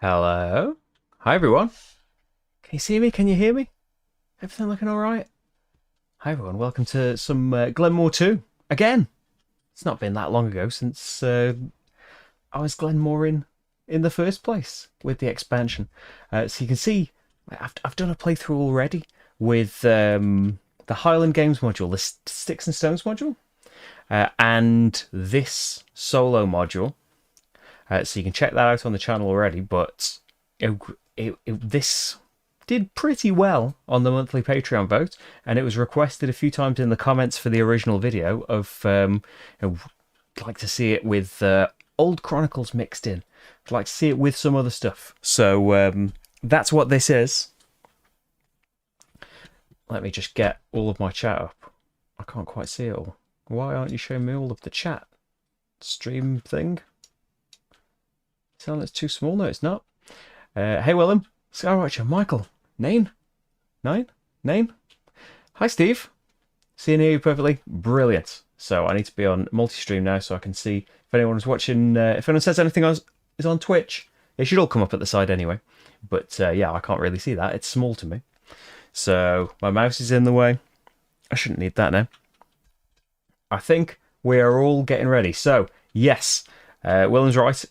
Hello. Hi, everyone. Can you see me? Can you hear me? Everything looking all right? Hi, everyone. Welcome to some Glen More II. Again. It's not been that long ago since I was Glen More in the first place with the expansion. So you can see I've done a playthrough already with the Highland Games module, the Sticks and Stones module, and this solo module. So you can check that out on the channel already, but this did pretty well on the monthly Patreon vote, and it was requested a few times in the comments for the original video of I'd like to see it with old Chronicles mixed in. I'd like to see it with some other stuff. So that's what this is. Let me just get all of my chat up. I can't quite see it all. Why aren't you showing me all of the chat? Stream thing? It's too small. No, it's not. Hey, Willem. Skywatcher. Michael. Name? Name? Hi, Steve. See and hear you perfectly. Brilliant. So I need to be on multi-stream now so I can see if anyone's watching. If anyone says anything is on Twitch, it should all come up at the side anyway. But yeah, I can't really see that. It's small to me. So my mouse is in the way. I shouldn't need that now. I think we are all getting ready. So, yes, Willem's right.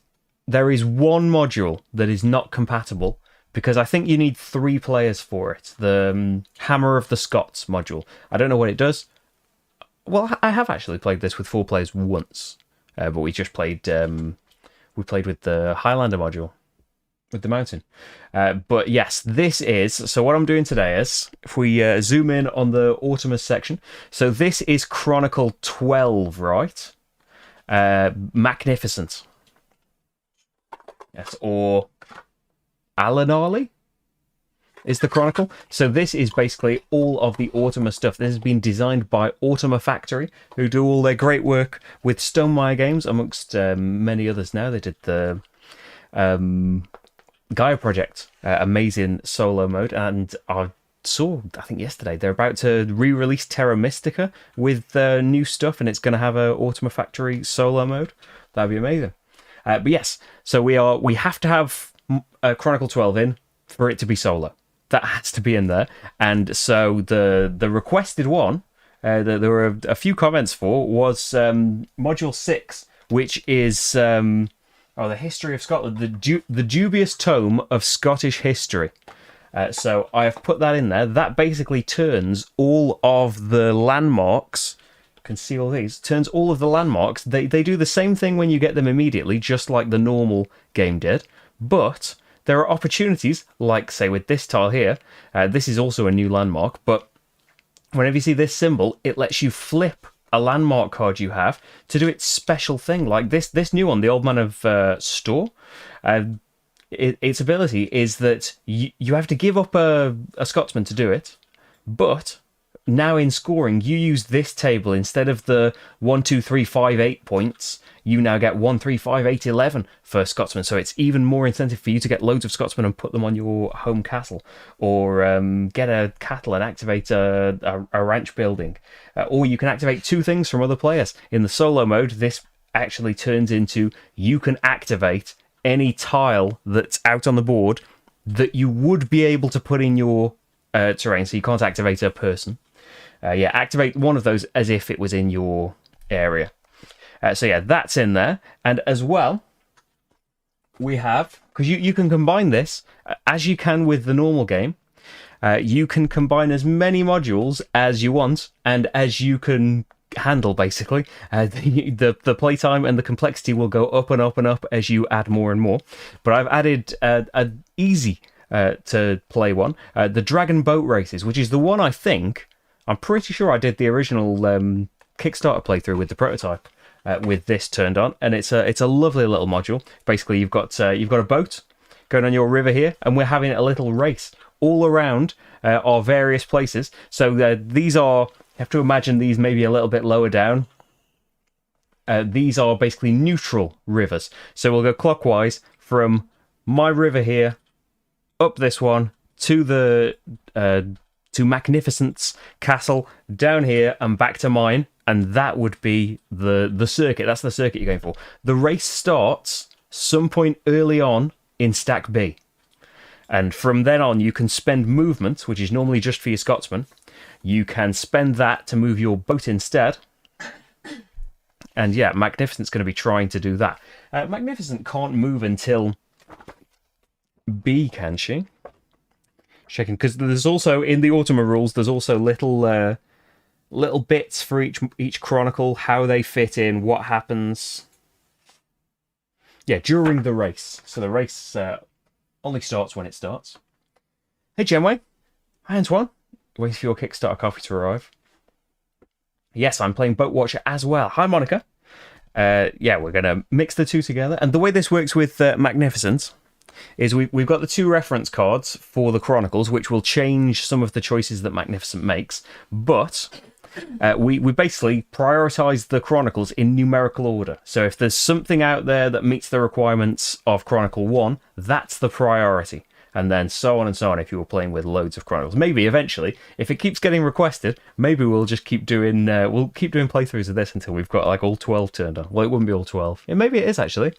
There is one module that is not compatible because I think you need 3 players for it. The Hammer of the Scots module. I don't know what it does. Well, I have actually played this with 4 players once, but we just played. We played with the Highlander module, with the mountain. But yes, this is. So what I'm doing today is, if we zoom in on the Autumnus section. So this is Chronicle 12, right? MacNificent. Yes, or Alanali is the Chronicle. So this is basically all of the Autumnus stuff. This has been designed by Autumnus Factory, who do all their great work with Stonemaier games, amongst many others now. They did the Gaia Project, amazing solo mode, and I saw, I think yesterday, they're about to re-release Terra Mystica with new stuff, and it's going to have a Autumnus Factory solo mode. That'd be amazing. But yes, so we have to have Chronicle 12 in for it to be solo. That has to be in there. And so the requested one that there were a few comments for was Module 6, which is the History of Scotland, the dubious tome of Scottish history. So I have put that in there. That basically turns all of the landmarks. Can see all these, turns all of the landmarks. They do the same thing when you get them immediately, just like the normal game did, but there are opportunities, like say with this tile here. This is also a new landmark, but whenever you see this symbol, it lets you flip a landmark card you have to do its special thing, like this new one, the Old Man of Store. Its ability is that you have to give up a Scotsman to do it, but now in scoring, you use this table instead of the 1, 2, 3, 5, 8 points. You now get 1, 3, 5, 8, 11 for Scotsman. So it's even more incentive for you to get loads of Scotsmen and put them on your home castle, or get a cattle and activate a ranch building, or you can activate 2 things from other players. In the solo mode, this actually turns into you can activate any tile that's out on the board that you would be able to put in your terrain. So you can't activate a person. Activate one of those as if it was in your area. So yeah, that's in there. And as well, we have, because you can combine this as you can with the normal game. You can combine as many modules as you want and as you can handle, basically. The playtime and the complexity will go up and up and up as you add more and more. But I've added an easy to play one, the Dragon Boat Races, which is the one I'm pretty sure I did the original Kickstarter playthrough with the prototype with this turned on, and it's a lovely little module. Basically, you've got a boat going on your river here, and we're having a little race all around our various places. So these are, you have to imagine these maybe a little bit lower down. These are basically neutral rivers. So we'll go clockwise from my river here up this one to the to MacNificent's castle, down here and back to mine, and that would be the circuit. That's the circuit you're going for. The race starts some point early on in stack B. And from then on, you can spend movement, which is normally just for your Scotsman. You can spend that to move your boat instead. And yeah, MacNificent's going to be trying to do that. MacNificent can't move until B, can she? Checking, because there's also, in the Ultima rules, there's also little bits for each chronicle, how they fit in, what happens. Yeah, during the race. So the race only starts when it starts. Hey, Genway. Hi, Antoine. Waiting for your Kickstarter copy to arrive. Yes, I'm playing Boat Watcher as well. Hi, Monica. Yeah, we're going to mix the two together. And the way this works with MacNificent is we've got the two reference cards for the Chronicles, which will change some of the choices that MacNificent makes. But we basically prioritise the Chronicles in numerical order. So if there's something out there that meets the requirements of Chronicle 1, that's the priority. And then so on and so on if you were playing with loads of Chronicles. Maybe eventually, if it keeps getting requested, maybe we'll just keep doing playthroughs of this until we've got like all 12 turned on. Well, it wouldn't be all 12. Yeah, maybe it is actually,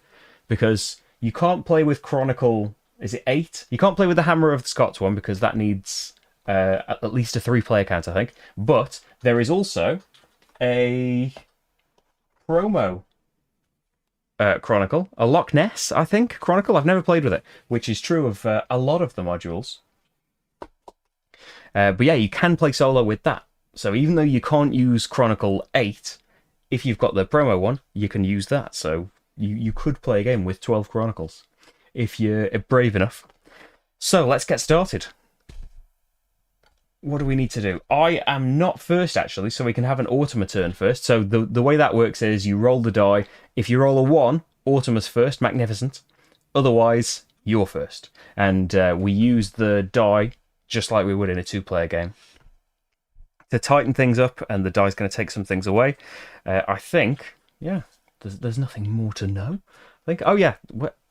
because you can't play with Chronicle, is it 8? You can't play with the Hammer of the Scots one because that needs at least a 3-player count, I think. But there is also a promo Chronicle, a Loch Ness, I think, Chronicle. I've never played with it, which is true of a lot of the modules. But yeah, you can play solo with that. So even though you can't use Chronicle 8, if you've got the promo one, you can use that. So you could play a game with 12 Chronicles if you're brave enough. So let's get started. What do we need to do? I am not first, actually, so we can have an Ultima turn first. So the way that works is you roll the die. If you roll a 1, Ultima's first, MacNificent. Otherwise, you're first. And we use the die just like we would in a 2-player game to tighten things up, and the die's going to take some things away. I think, yeah, there's nothing more to know. I think, oh yeah,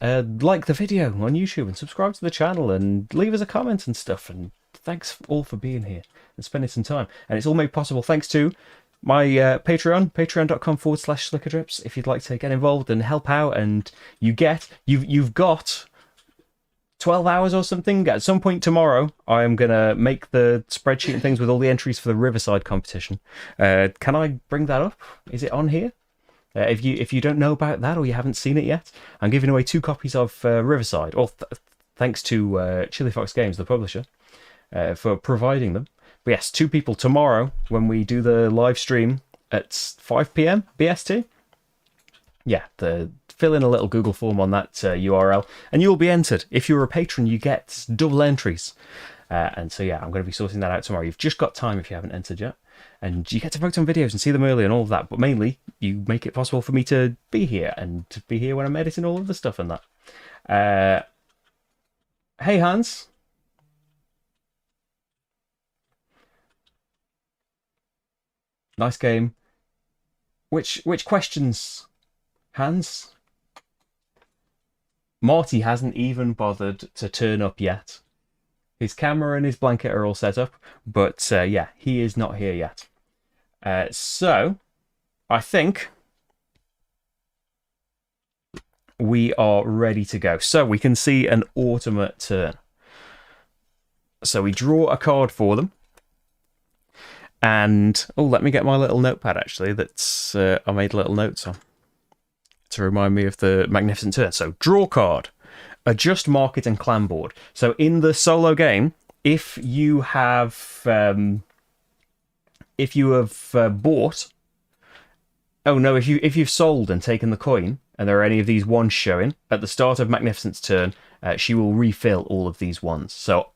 like the video on YouTube and subscribe to the channel and leave us a comment and stuff, and thanks all for being here and spending some time. And it's all made possible thanks to my Patreon, patreon.com/slickerdrips, if you'd like to get involved and help out. And you've got 12 hours or something. At some point tomorrow, I am going to make the spreadsheet and things with all the entries for the Riverside competition. Can I bring that up? Is it on here? If you don't know about that or you haven't seen it yet, I'm giving away 2 copies of Riverside. Well, thanks to Chili Fox Games, the publisher, for providing them. But yes, 2 people tomorrow when we do the live stream at 5 p.m. BST. Yeah, fill in a little Google form on that URL and you'll be entered. If you're a patron, you get double entries. And so yeah, I'm going to be sorting that out tomorrow. You've just got time if you haven't entered yet. And you get to vote on videos and see them early and all of that. But mainly, you make it possible for me to be here and to be here when I'm editing all of the stuff and that. Hey, Hans. Nice game. Which questions, Hans? Marty hasn't even bothered to turn up yet. His camera and his blanket are all set up, but yeah, he is not here yet. So, I think we are ready to go. So, we can see an Ultima turn. So, we draw a card for them. And, oh, let me get my little notepad, actually, that's I made little notes on to remind me of the MacNificent turn. So, draw card. Adjust market and clan board. So in the solo game, if you have bought, oh no, if you've sold and taken the coin, and there are any of these ones showing at the start of MacNificent's turn, she will refill all of these ones. So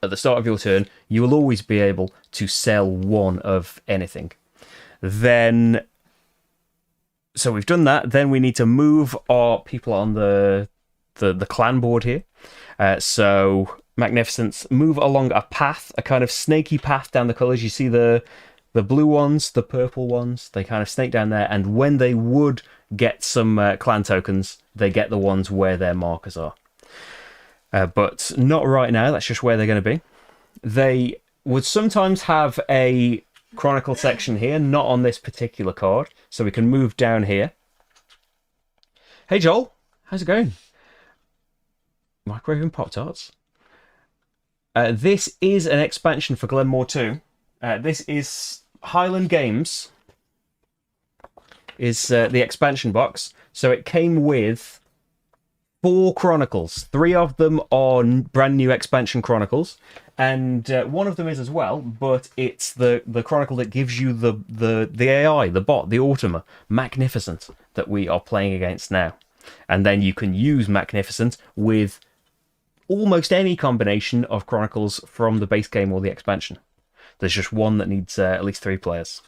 at the start of your turn, you will always be able to sell 1 of anything. Then, so we've done that. Then we need to move our people on the clan board here. So MacNificent's move along a path, a kind of snaky path down the colours. You see the blue ones, the purple ones, they kind of snake down there, and when they would get some clan tokens, they get the ones where their markers are. But not right now, that's just where they're going to be. They would sometimes have a Chronicle section here, not on this particular card, so we can move down here. Hey Joel, how's it going? Microwave and Pop-Tarts. This is an expansion for Glen More II. This is Highland Games. Is the expansion box. So it came with 4 Chronicles. 3 of them are brand new expansion Chronicles. And one of them is as well, but it's the Chronicle that gives you the AI, the bot, the Automa, MacNificent, that we are playing against now. And then you can use MacNificent with almost any combination of Chronicles from the base game or the expansion. There's just one that needs at least 3 players.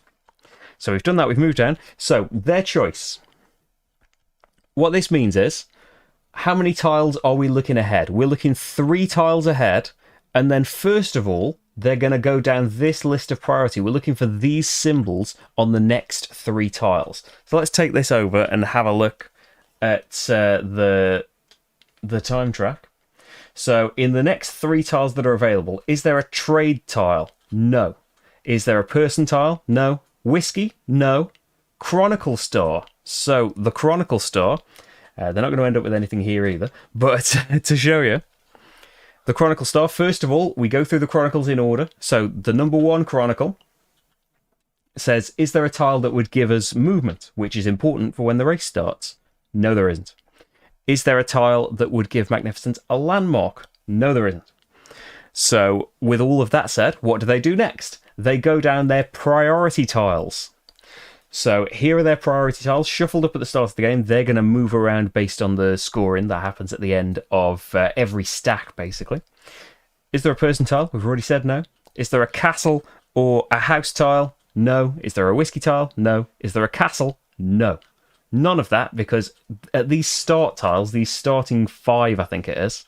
So we've done that, we've moved down. So their choice. What this means is, how many tiles are we looking ahead? We're looking 3 tiles ahead, and then first of all, they're going to go down this list of priority. We're looking for these symbols on the next 3 tiles. So let's take this over and have a look at the time track. So in the next 3 tiles that are available, is there a trade tile? No. Is there a person tile? No. Whiskey? No. Chronicle Star. So the Chronicle Star, they're not going to end up with anything here either, but to show you, the Chronicle Star, first of all, we go through the Chronicles in order. So the number 1 Chronicle says, is there a tile that would give us movement, which is important for when the race starts? No, there isn't. Is there a tile that would give MacNificent a landmark? No, there isn't. So with all of that said, what do they do next? They go down their priority tiles. So here are their priority tiles, shuffled up at the start of the game. They're going to move around based on the scoring that happens at the end of every stack, basically. Is there a person tile? We've already said no. Is there a castle or a house tile? No. Is there a whiskey tile? No. Is there a castle? No. None of that, because at these start tiles, these starting 5, I think it is,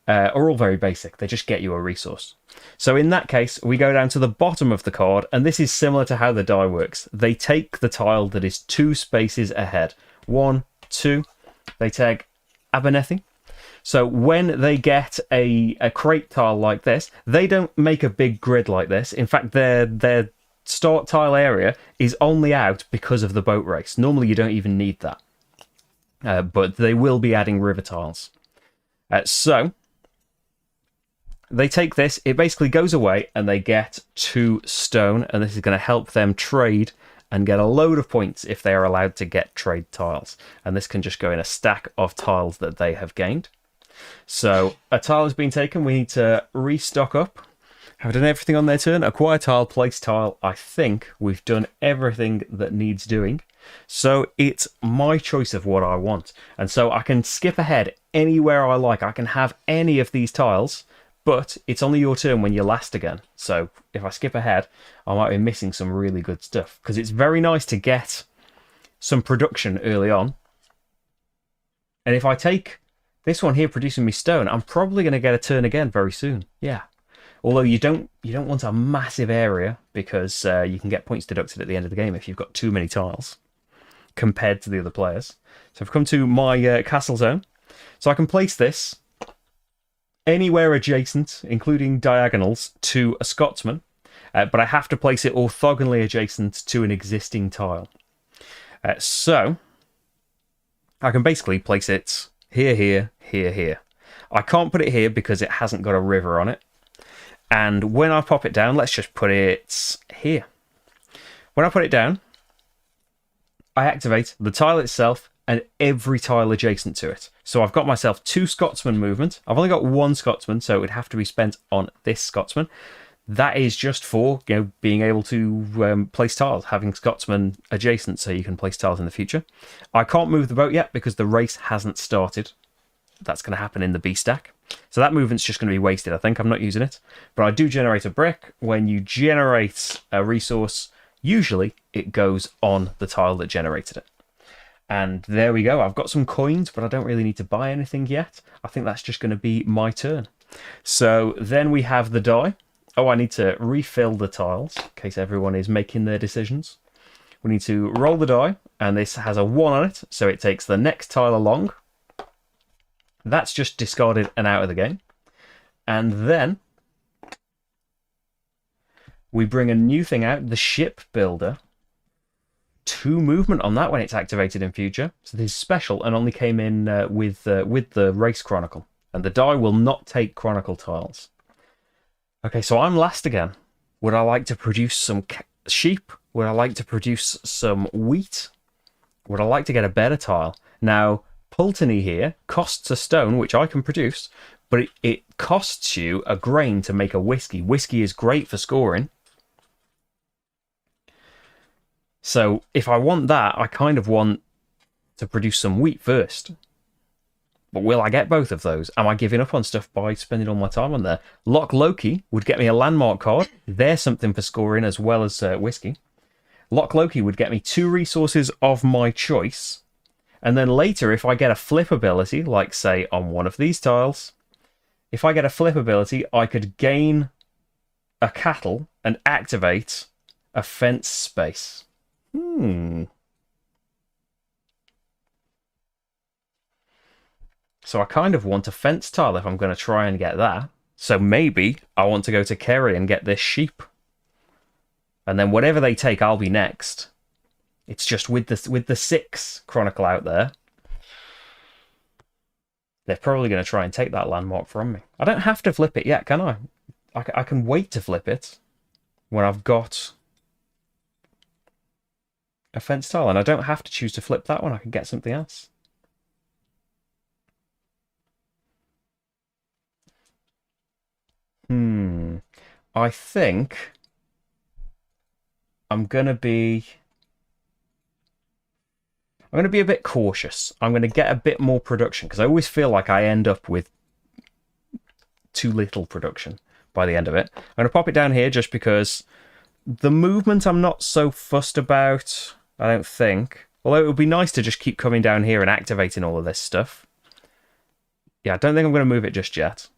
are all very basic. They just get you a resource. So in that case, we go down to the bottom of the card, and this is similar to how the die works. They take the tile that is 2 spaces ahead. 1, 2. They take Abernethy. So when they get a crate tile like this, they don't make a big grid like this. In fact, their start tile area is only out because of the boat race. Normally, you don't even need that. But they will be adding river tiles. So they take this, it basically goes away, and they get 2 stone, and this is going to help them trade and get a load of points if they are allowed to get trade tiles. And this can just go in a stack of tiles that they have gained. So a tile has been taken, we need to restock up. Have done everything on their turn. Acquire tile, place tile. I think we've done everything that needs doing. So it's my choice of what I want. And so I can skip ahead anywhere I like. I can have any of these tiles, but it's only your turn when you're last again. So if I skip ahead, I might be missing some really good stuff, because it's very nice to get some production early on. And if I take this one here producing me stone, I'm probably going to get a turn again very soon. Yeah. Although you don't want a massive area, because you can get points deducted at the end of the game if you've got too many tiles compared to the other players. So I've come to my castle zone. So I can place this anywhere adjacent, including diagonals, to a Scotsman, but I have to place it orthogonally adjacent to an existing tile. So I can basically place it here, here, here, here. I can't put it here because it hasn't got a river on it. And when I pop it down, let's just put it here. When I put it down, I activate the tile itself and every tile adjacent to it. So I've got myself 2 Scotsman movement. I've only got 1 Scotsman, so it would have to be spent on this Scotsman. That is just for being able to place tiles, having Scotsman adjacent so you can place tiles in the future. I can't move the boat yet because the race hasn't started. That's going to happen in the B stack. So that movement's just going to be wasted, I think. I'm not using it. But I do generate a brick. When you generate a resource, usually it goes on the tile that generated it. And there we go. I've got some coins, but I don't really need to buy anything yet. I think that's just going to be my turn. So then we have the die. Oh, I need to refill the tiles in case everyone is making their decisions. We need to roll the die, and this has a 1 on it, so it takes the next tile along. That's just discarded and out of the game. And then we bring a new thing out, the ship builder. 2 movement on that when it's activated in future. So this is special and only came in with the race chronicle And the die will not take Chronicle tiles. Okay, so I'm last again. Would I like to produce some sheep? Would I like to produce some wheat? Would I like to get a better tile? Now, Pulteney here costs a stone, which I can produce, but it costs you a grain to make a whiskey. Whiskey is great for scoring. So if I want that, I kind of want to produce some wheat first. But will I get both of those? Am I giving up on stuff by spending all my time on there? Loch Loki would get me a landmark card. There's something for scoring as well as whiskey. Loch Loki would get me 2 resources of my choice. And then later, if I get a flip ability, like say on one of these tiles, if I get a flip ability, I could gain a cattle and activate a fence space. So I kind of want a fence tile if I'm going to try and get that. So maybe I want to go to Kerry and get this sheep. And then whatever they take, I'll be next. It's just with the 6 Chronicle out there, they're probably going to try and take that landmark from me. I don't have to flip it yet, can I? I can wait to flip it when I've got a fence tile. And I don't have to choose to flip that one. I can get something else. I think I'm going to be a bit cautious. I'm going to get a bit more production because I always feel like I end up with too little production by the end of it. I'm going to pop it down here just because the movement I'm not so fussed about, I don't think. Although it would be nice to just keep coming down here and activating all of this stuff. Yeah, I don't think I'm going to move it just yet.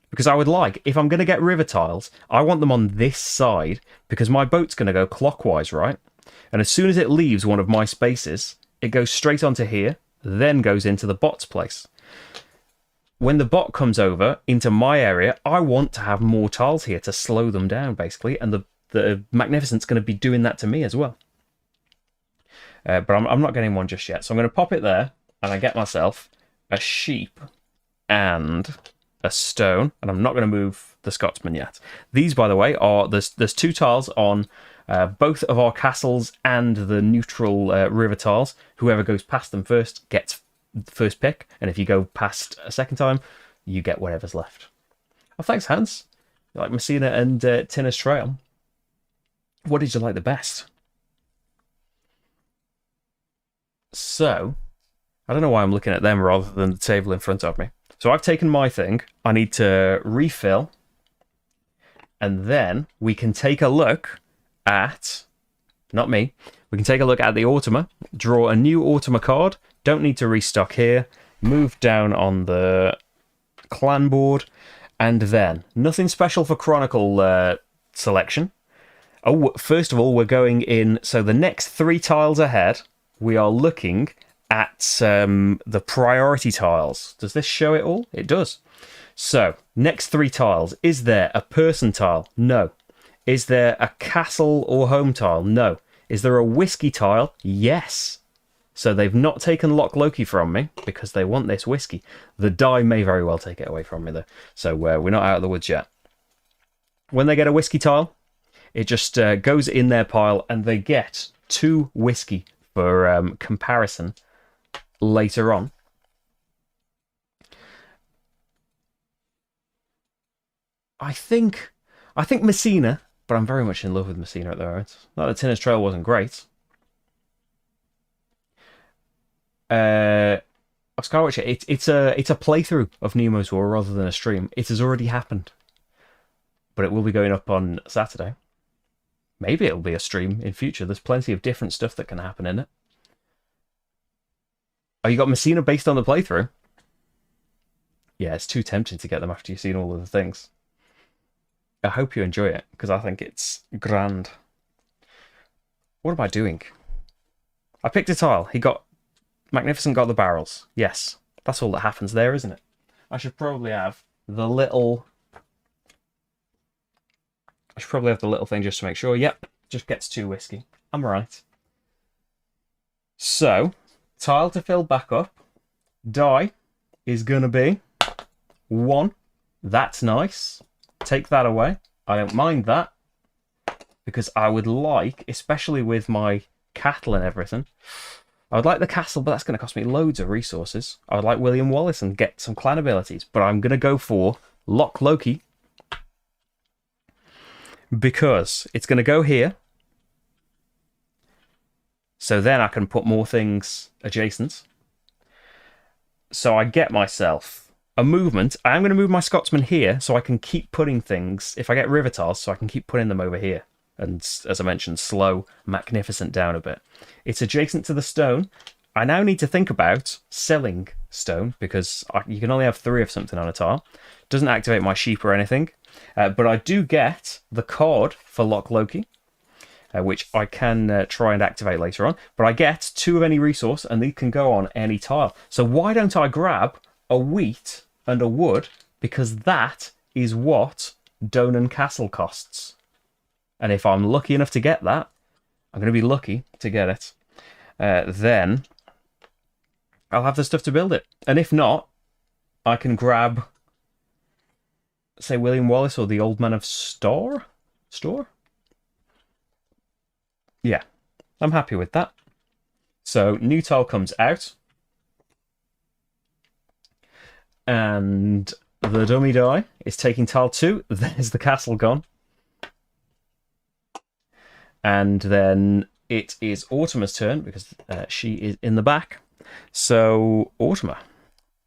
Because I would like, if I'm going to get river tiles, I want them on this side because my boat's going to go clockwise, right? And as soon as it leaves one of my spaces, it goes straight onto here, then goes into the bot's place. When the bot comes over into my area, I want to have more tiles here to slow them down, basically. And the MacNificent's going to be doing that to me as well. But I'm not getting one just yet. So I'm going to pop it there, and I get myself a sheep and a stone, and I'm not going to move the Scotsman yet. These, by the way, are there's 2 tiles on both of our castles and the neutral river tiles. Whoever goes past them first gets the first pick, and if you go past a second time, you get whatever's left. Oh, thanks, Hans. You like Messina and Tinner's Trail? What did you like the best? So, I don't know why I'm looking at them rather than the table in front of me. So I've taken my thing. I need to refill. And then we can take a look at... Not me. We can take a look at the Automa. Draw a new Automa card. Don't need to restock here. Move down on the clan board. And then, nothing special for Chronicle selection. Oh, first of all, we're going in... So the next 3 tiles ahead, we are looking at the priority tiles. Does this show it all? It does. So, next 3 tiles. Is there a person tile? No. Is there a castle or home tile? No. Is there a whiskey tile? Yes. So they've not taken Loch Loki from me because they want this whiskey. The die may very well take it away from me though. So we're not out of the woods yet. When they get a whiskey tile, it just goes in their pile and they get 2 whiskey for comparison later on. I think Messina, but I'm very much in love with Messina at the moment. Not that Tinner's Trail wasn't great. Skywatcher, it's a playthrough of Nemo's War rather than a stream. It has already happened, but it will be going up on Saturday. Maybe it'll be a stream in future. There's plenty of different stuff that can happen in it. Oh, you got Messina based on the playthrough? Yeah, it's too tempting to get them after you've seen all of the things. I hope you enjoy it, because I think it's grand. What am I doing? I picked a tile. MacNificent got the barrels. Yes, that's all that happens there, isn't it? I should probably have the little... thing just to make sure. Yep, just gets 2 whiskey. I'm right. So, tile to fill back up. Die is going to be 1. That's nice. Take that away. I don't mind that. Because I would like, especially with my cattle and everything, I would like the castle, but that's going to cost me loads of resources. I would like William Wallace and get some clan abilities, but I'm going to go for Loch Loki because it's going to go here. So then I can put more things adjacent. So I get myself a movement. I am going to move my Scotsman here so I can keep putting things, if I get river tiles, so I can keep putting them over here. And as I mentioned, slow MacNificent down a bit. It's adjacent to the stone. I now need to think about selling stone because you can only have 3 of something on a tile. Doesn't activate my sheep or anything. But I do get the card for Loch Loki, which I can try and activate later on. But I get 2 of any resource and they can go on any tile. So why don't I grab a wheat and a wood? Because that is what Donan Castle costs. And if I'm lucky enough to get that, I'm going to be lucky to get it, then I'll have the stuff to build it. And if not, I can grab, say, William Wallace or the Old Man of Store? Yeah, I'm happy with that. So, new tile comes out. And the dummy die is taking tile 2. There's the castle gone. And then it is Automa's turn because she is in the back. So, Automa,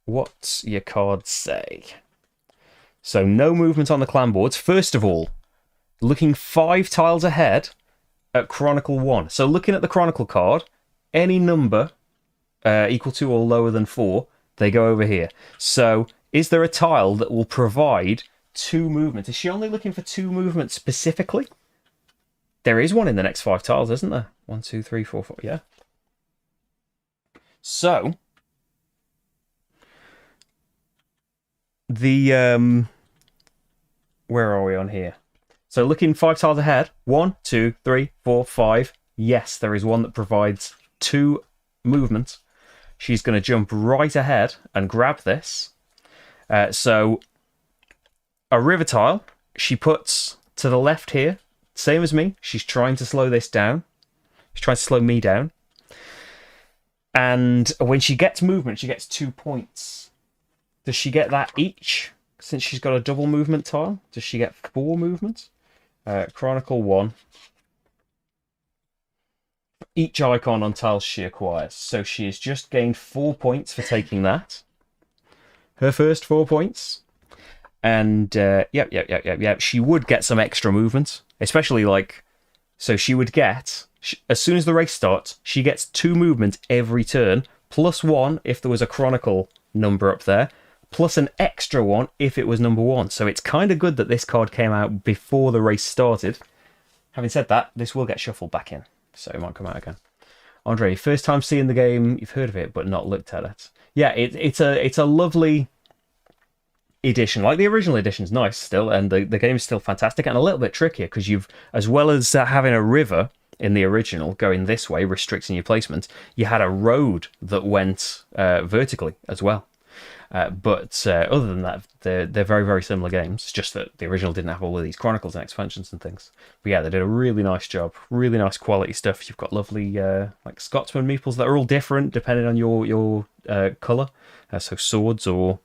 what's your card say? So, no movement on the clan boards. First of all, looking 5 tiles ahead at Chronicle 1. So, looking at the Chronicle card, any number equal to or lower than 4, they go over here. So, is there a tile that will provide 2 movements? Is she only looking for 2 movements specifically? There is one in the next 5 tiles, isn't there? 1, 2, 3, 4, 4. Yeah. So, the where are we on here? So, looking 5 tiles ahead. 1, 2, 3, 4, 5. Yes, there is one that provides 2 movements. She's going to jump right ahead and grab this. So, a river tile. She puts to the left here. Same as me. She's trying to slow this down. She's trying to slow me down. And when she gets movement, she gets 2 points. Does she get that each? Since she's got a double movement tile, does she get 4 movements? Chronicle 1. Each icon on tiles she acquires. So she has just gained 4 points for taking that. Her first 4 points. And, yep. She would get some extra movement. Especially, so she would get, as soon as the race starts, she gets 2 movement every turn, plus 1 if there was a Chronicle number up there, plus an extra 1 if it was number 1. So it's kind of good that this card came out before the race started. Having said that, this will get shuffled back in, so it might come out again. Andre, first time seeing the game, you've heard of it, but not looked at it. Yeah, it's a lovely edition. Like, the original edition's nice still, and the game is still fantastic and a little bit trickier because you've, as well as having a river in the original going this way, restricting your placement, you had a road that went vertically as well. But other than that, they're very, very similar games. Just that the original didn't have all of these Chronicles and expansions and things. But yeah, they did a really nice job. Really nice quality stuff. You've got lovely like Scotsman meeples that are all different depending on your colour. So swords or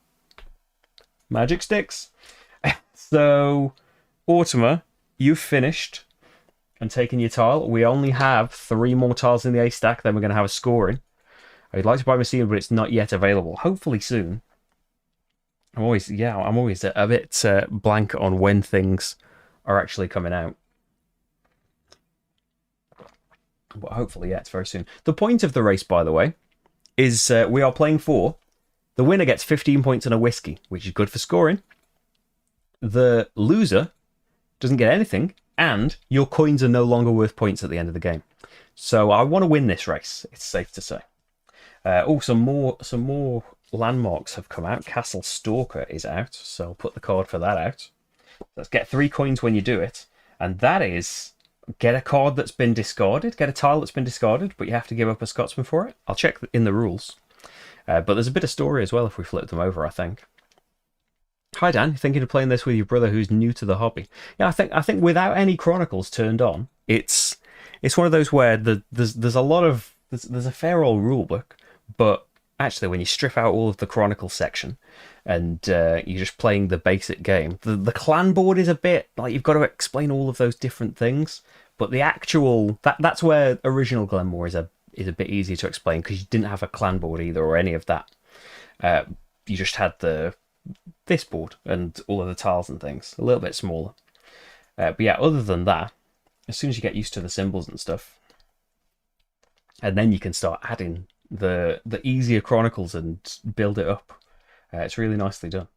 magic sticks. So, Automa, you've finished and taken your tile. We only have 3 more tiles in the A stack, then we're going to have a scoring. I'd like to buy Messina, but it's not yet available. Hopefully soon. I'm always a bit blank on when things are actually coming out. But hopefully, yeah, it's very soon. The point of the race, by the way, is we are playing for. The winner gets 15 points and a whiskey, which is good for scoring. The loser doesn't get anything, and your coins are no longer worth points at the end of the game. So I want to win this race, it's safe to say. Some more landmarks have come out. Castle Stalker is out, so I'll put the card for that out. Let's get 3 coins when you do it, and that is get a card that's been discarded, get a tile that's been discarded, but you have to give up a Scotsman for it. I'll check in the rules. But there's a bit of story as well if we flip them over, I think. Hi Dan, thinking of playing this with your brother who's new to the hobby? Yeah, I think without any Chronicles turned on, it's one of those where there's a lot of there's a fair old rule book, but actually when you strip out all of the Chronicles section and you're just playing the basic game, the clan board is a bit like you've got to explain all of those different things. But the actual that's where original Glenmore is a bit easier to explain because you didn't have a clan board either or any of that. You just had this board and all of the tiles and things a little bit smaller. But yeah, other than that, as soon as you get used to the symbols and stuff, and then you can start adding the easier Chronicles and build it up. It's really nicely done.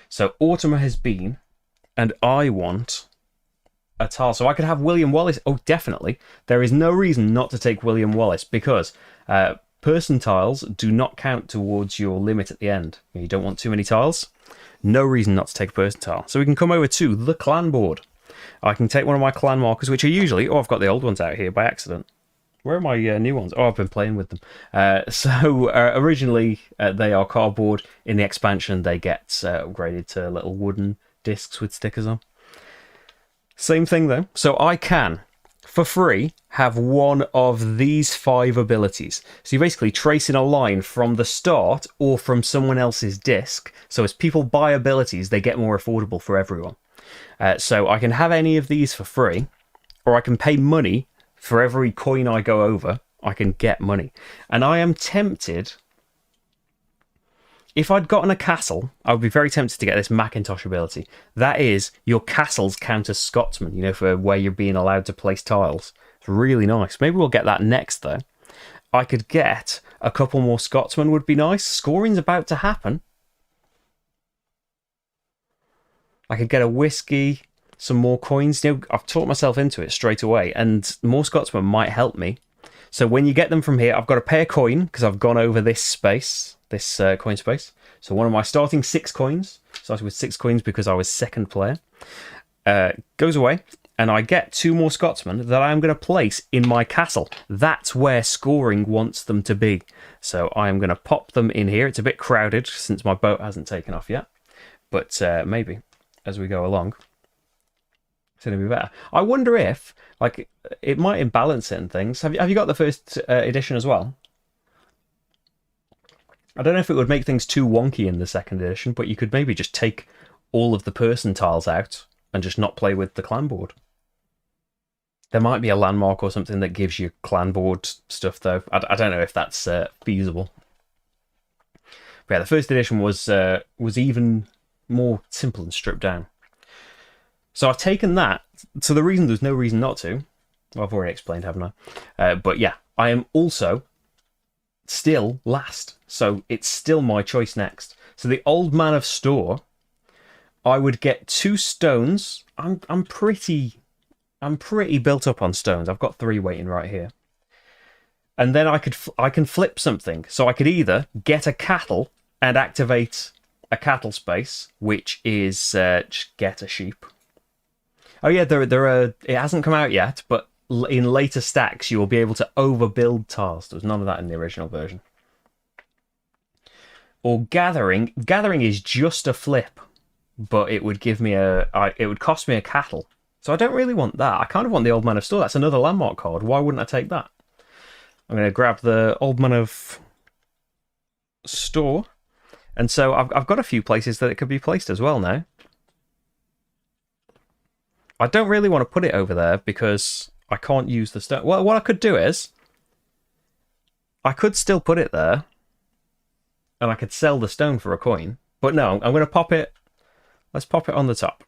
So Autumn has been, and I want a tile. So I could have William Wallace. Oh, definitely. There is no reason not to take William Wallace because person tiles do not count towards your limit at the end. You don't want too many tiles. No reason not to take a person tile. So we can come over to the clan board. I can take one of my clan markers, which are usually... Oh, I've got the old ones out here by accident. Where are my new ones? Oh, I've been playing with them. Originally, they are cardboard. In the expansion, they get upgraded to little wooden discs with stickers on. Same thing, though. So I can, for free, have one of these 5 abilities. So you're basically tracing a line from the start or from someone else's disc. So as people buy abilities, they get more affordable for everyone. So I can have any of these for free, or I can pay money for every coin I go over. I can get money. And I am tempted... If I'd gotten a castle, I would be very tempted to get this Macintosh ability. That is, your castles count as Scotsmen, you know, for where you're being allowed to place tiles. It's really nice. Maybe we'll get that next, though. I could get a couple more Scotsmen would be nice. Scoring's about to happen. I could get a whiskey, some more coins. You know, I've talked myself into it straight away, and more Scotsmen might help me. So when you get them from here, I've got to pay a coin because I've gone over this space, this coin space. So one of my starting 6 coins, started with 6 coins because I was second player, goes away, and I get 2 more Scotsmen that I'm going to place in my castle. That's where scoring wants them to be. So I'm going to pop them in here. It's a bit crowded since my boat hasn't taken off yet, but maybe as we go along, it's going to be better. I wonder if, like, it might imbalance it and things. Have you got the first edition as well? I don't know if it would make things too wonky in the second edition, but you could maybe just take all of the person tiles out and just not play with the clan board. There might be a landmark or something that gives you clan board stuff, though. I don't know if that's feasible. But yeah, the first edition was even more simple and stripped down. So I've taken that. So the reason there's no reason not to, well, I've already explained, haven't I? But yeah, I am also still last. So it's still my choice next. So the Old Man of Store, I would get 2 stones. I'm pretty built up on stones. I've got 3 waiting right here. And then I can flip something. So I could either get a cattle and activate a cattle space, which is just get a sheep. Oh yeah, it hasn't come out yet, but in later stacks you will be able to overbuild tiles. There was none of that in the original version. Or gathering. Gathering is just a flip, but it would give me it would cost me a cattle. So I don't really want that. I kind of want the Old Man of Store. That's another landmark card. Why wouldn't I take that? I'm going to grab the Old Man of Store. And so I've got a few places that it could be placed as well now. I don't really want to put it over there because I can't use the stone. Well, what I could do is I could still put it there and I could sell the stone for a coin. But no, I'm going to pop it. Let's pop it on the top.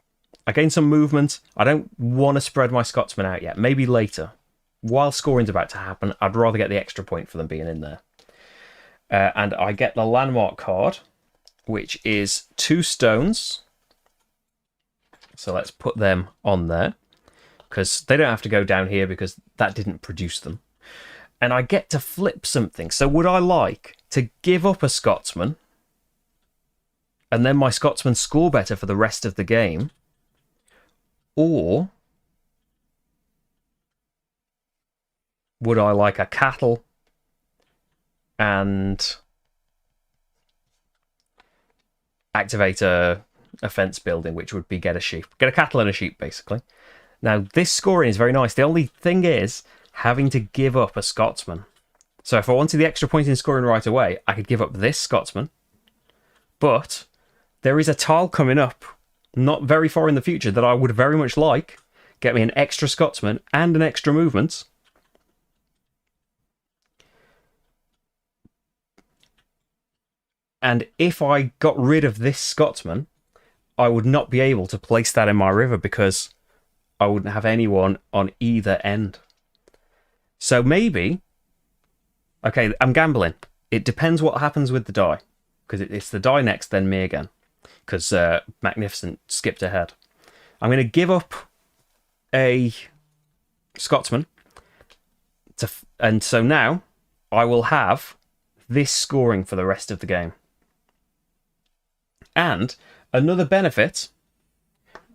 I gain some movement. I don't want to spread my Scotsmen out yet. Maybe later. While scoring's about to happen, I'd rather get the extra point for them being in there. And I get the landmark card, which is 2 stones. So let's put them on there, because they don't have to go down here because that didn't produce them. And I get to flip something. So would I like to give up a Scotsman, and then my Scotsmen score better for the rest of the game? Or would I like a cattle and activate a offense building, which would be get a sheep. Get a cattle and a sheep, basically. Now, this scoring is very nice. The only thing is having to give up a Scotsman. So if I wanted the extra point in scoring right away, I could give up this Scotsman. But there is a tile coming up, not very far in the future, that I would very much like. Get me an extra Scotsman and an extra movement. And if I got rid of this Scotsman, I would not be able to place that in my river because I wouldn't have anyone on either end. So maybe... Okay, I'm gambling. It depends what happens with the die. Because it's the die next, then me again. Because MacNificent skipped ahead. I'm going to give up a Scotsman. And so now I will have this scoring for the rest of the game. And another benefit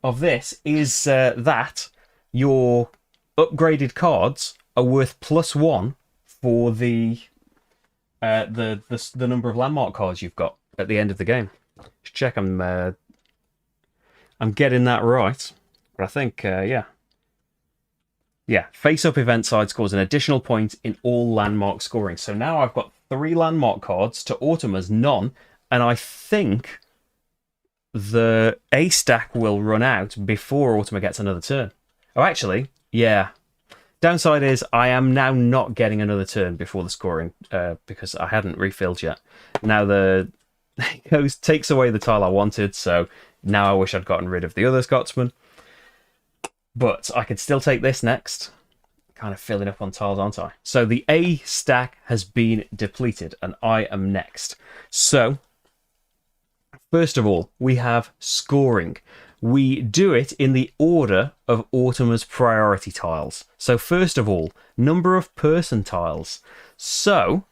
of this is that your upgraded cards are worth +1 for the number of landmark cards you've got at the end of the game. Just check I'm getting that right. But I think yeah, face-up event side scores an additional point in all landmark scoring. So now I've got 3 landmark cards to Ortimer's none, and I think the A stack will run out before Ortimer gets another turn. Oh, actually, yeah. Downside is I am now not getting another turn before the scoring because I hadn't refilled yet. Now takes away the tile I wanted, so now I wish I'd gotten rid of the other Scotsman. But I could still take this next. Kind of filling up on tiles, aren't I? So the A stack has been depleted, and I am next. So, first of all, we have scoring. We do it in the order of Ortimer's priority tiles. So first of all, number of person tiles. So,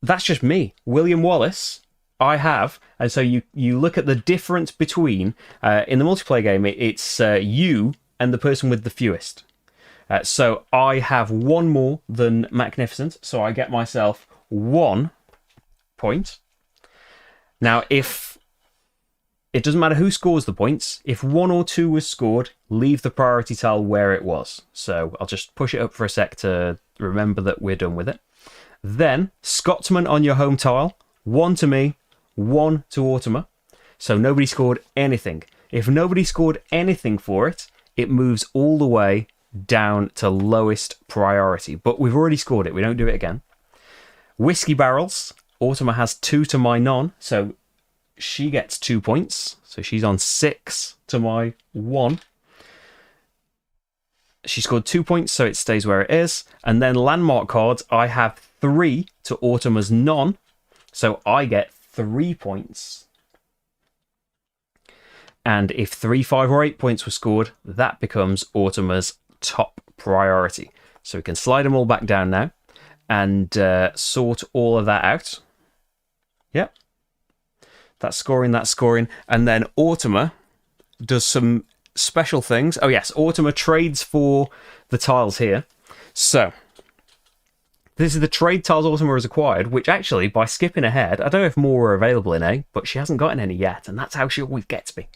that's just me. William Wallace, I have. And so you look at the difference between, in the multiplayer game, it's you and the person with the fewest. So I have 1 more than MacNificent, so I get myself 1 point. Now, if it doesn't matter who scores the points, if 1 or 2 was scored, leave the priority tile where it was. So I'll just push it up for a sec to remember that we're done with it. Then, Scotsman on your home tile, 1 to me, 1 to Ortimer. So nobody scored anything. If nobody scored anything for it, it moves all the way down to lowest priority. But we've already scored it, we don't do it again. Whiskey barrels, Ortimer has 2 to my none, so she gets 2 points. So she's on 6 to my 1. She scored 2 points, so it stays where it is. And then landmark cards, I have 3 to Ortimer's none. So I get 3 points. And if 3, 5, or 8 points were scored, that becomes Ortimer's top priority. So we can slide them all back down now and sort all of that out. Yep. That's scoring. And then Ortimer does some special things. Oh, yes. Ortimer trades for the tiles here. So, this is the trade tiles Ortimer has acquired, which actually, by skipping ahead, I don't know if more are available in A, but she hasn't gotten any yet, and that's how she always gets me.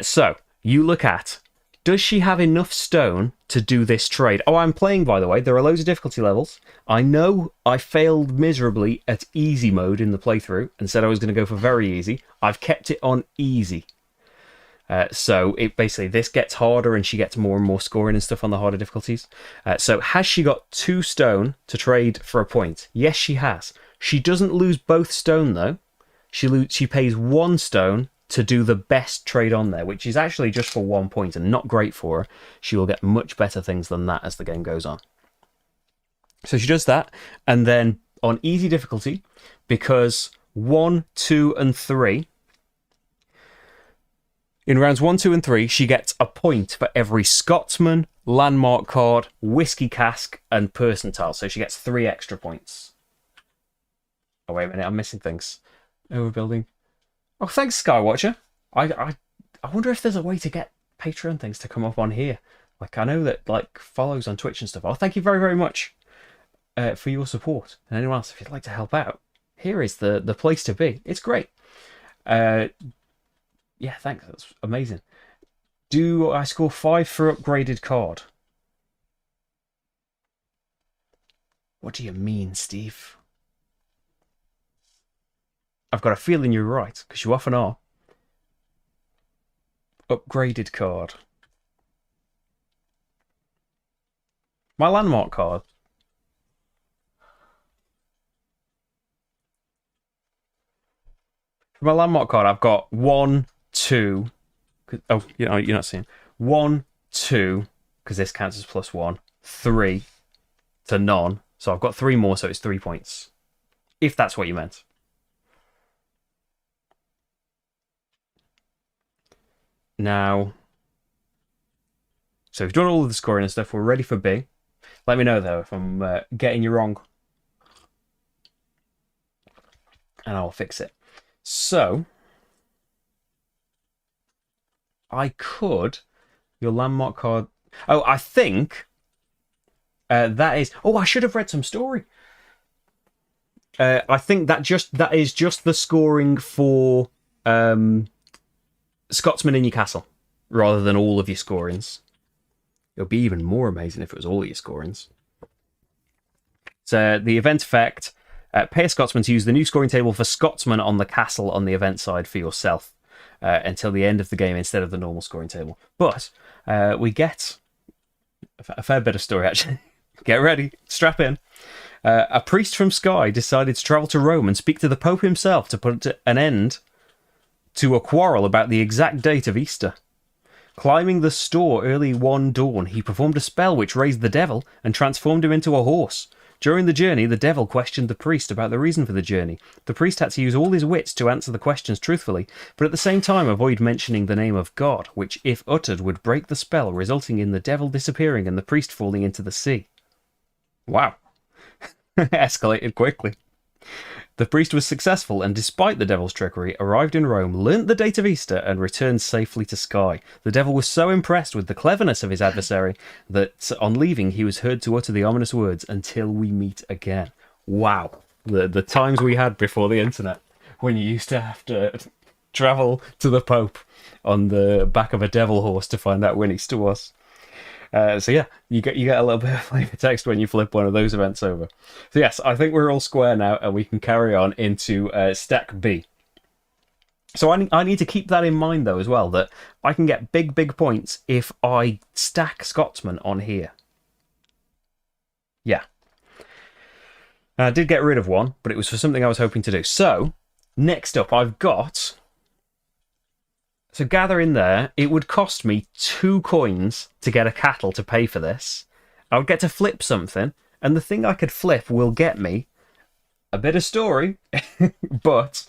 So, you look at, does she have enough stone to do this trade? Oh, I'm playing, by the way. There are loads of difficulty levels. I know I failed miserably at easy mode in the playthrough and said I was going to go for very easy. I've kept it on easy. So it basically, this gets harder and she gets more and more scoring and stuff on the harder difficulties. So has she got 2 stone to trade for a point? Yes, she has. She doesn't lose both stone, though. She pays 1 stone to do the best trade on there, which is actually just for 1 point and not great for her. She will get much better things than that as the game goes on. So she does that, and then on easy difficulty, because 1, 2, and 3, in rounds 1, 2, and 3, she gets a point for every Scotsman, landmark card, whiskey cask, and person tile. So she gets 3 extra points. Oh, wait a minute, I'm missing things. Overbuilding. Oh, thanks, Skywatcher. I wonder if there's a way to get Patreon things to come up on here. Like, I know that, like, follows on Twitch and stuff. Oh, thank you very, very much for your support. And anyone else, if you'd like to help out, here is the place to be. It's great. Yeah, thanks. That's amazing. Do I score 5 for upgraded card? What do you mean, Steve? I've got a feeling you're right, because you often are. Upgraded card. My landmark card. For my landmark card, I've got 1, 2. Oh, you're not seeing. 1, 2, because this counts as +1. 3 to none. So I've got 3 more, so it's 3 points. If that's what you meant. Now, so we've done all of the scoring and stuff. We're ready for B. Let me know, though, if I'm getting you wrong. And I'll fix it. So, I could... Your landmark card... Oh, I think... that is... Oh, I should have read some story. I think that is just the scoring for Scotsman in your castle, rather than all of your scorings. It would be even more amazing if it was all of your scorings. So the event effect: pay a Scotsman to use the new scoring table for Scotsman on the castle on the event side for yourself until the end of the game instead of the normal scoring table. But we get a fair bit of story, actually. Get ready, strap in. A priest from Skye decided to travel to Rome and speak to the Pope himself to put an end to a quarrel about the exact date of Easter. Climbing the store early one dawn, he performed a spell which raised the devil and transformed him into a horse. During the journey, the devil questioned the priest about the reason for the journey. The priest had to use all his wits to answer the questions truthfully, but at the same time avoid mentioning the name of God, which, if uttered, would break the spell, resulting in the devil disappearing and the priest falling into the sea. Wow. Escalated quickly. The priest was successful and, despite the devil's trickery, arrived in Rome, learnt the date of Easter, and returned safely to Skye. The devil was so impressed with the cleverness of his adversary that, on leaving, he was heard to utter the ominous words, "Until we meet again." Wow. The times we had before the internet, when you used to have to travel to the Pope on the back of a devil horse to find out when Easter was. So yeah, you get a little bit of flavor text when you flip one of those events over. So yes, I think we're all square now, and we can carry on into stack B. So I need to keep that in mind, though, as well, that I can get big points if I stack Scotsman on here. Yeah. And I did get rid of one, but it was for something I was hoping to do. So, next up, I've got... So gather in there, it would cost me 2 coins to get a cattle to pay for this. I would get to flip something, and the thing I could flip will get me a bit of story, but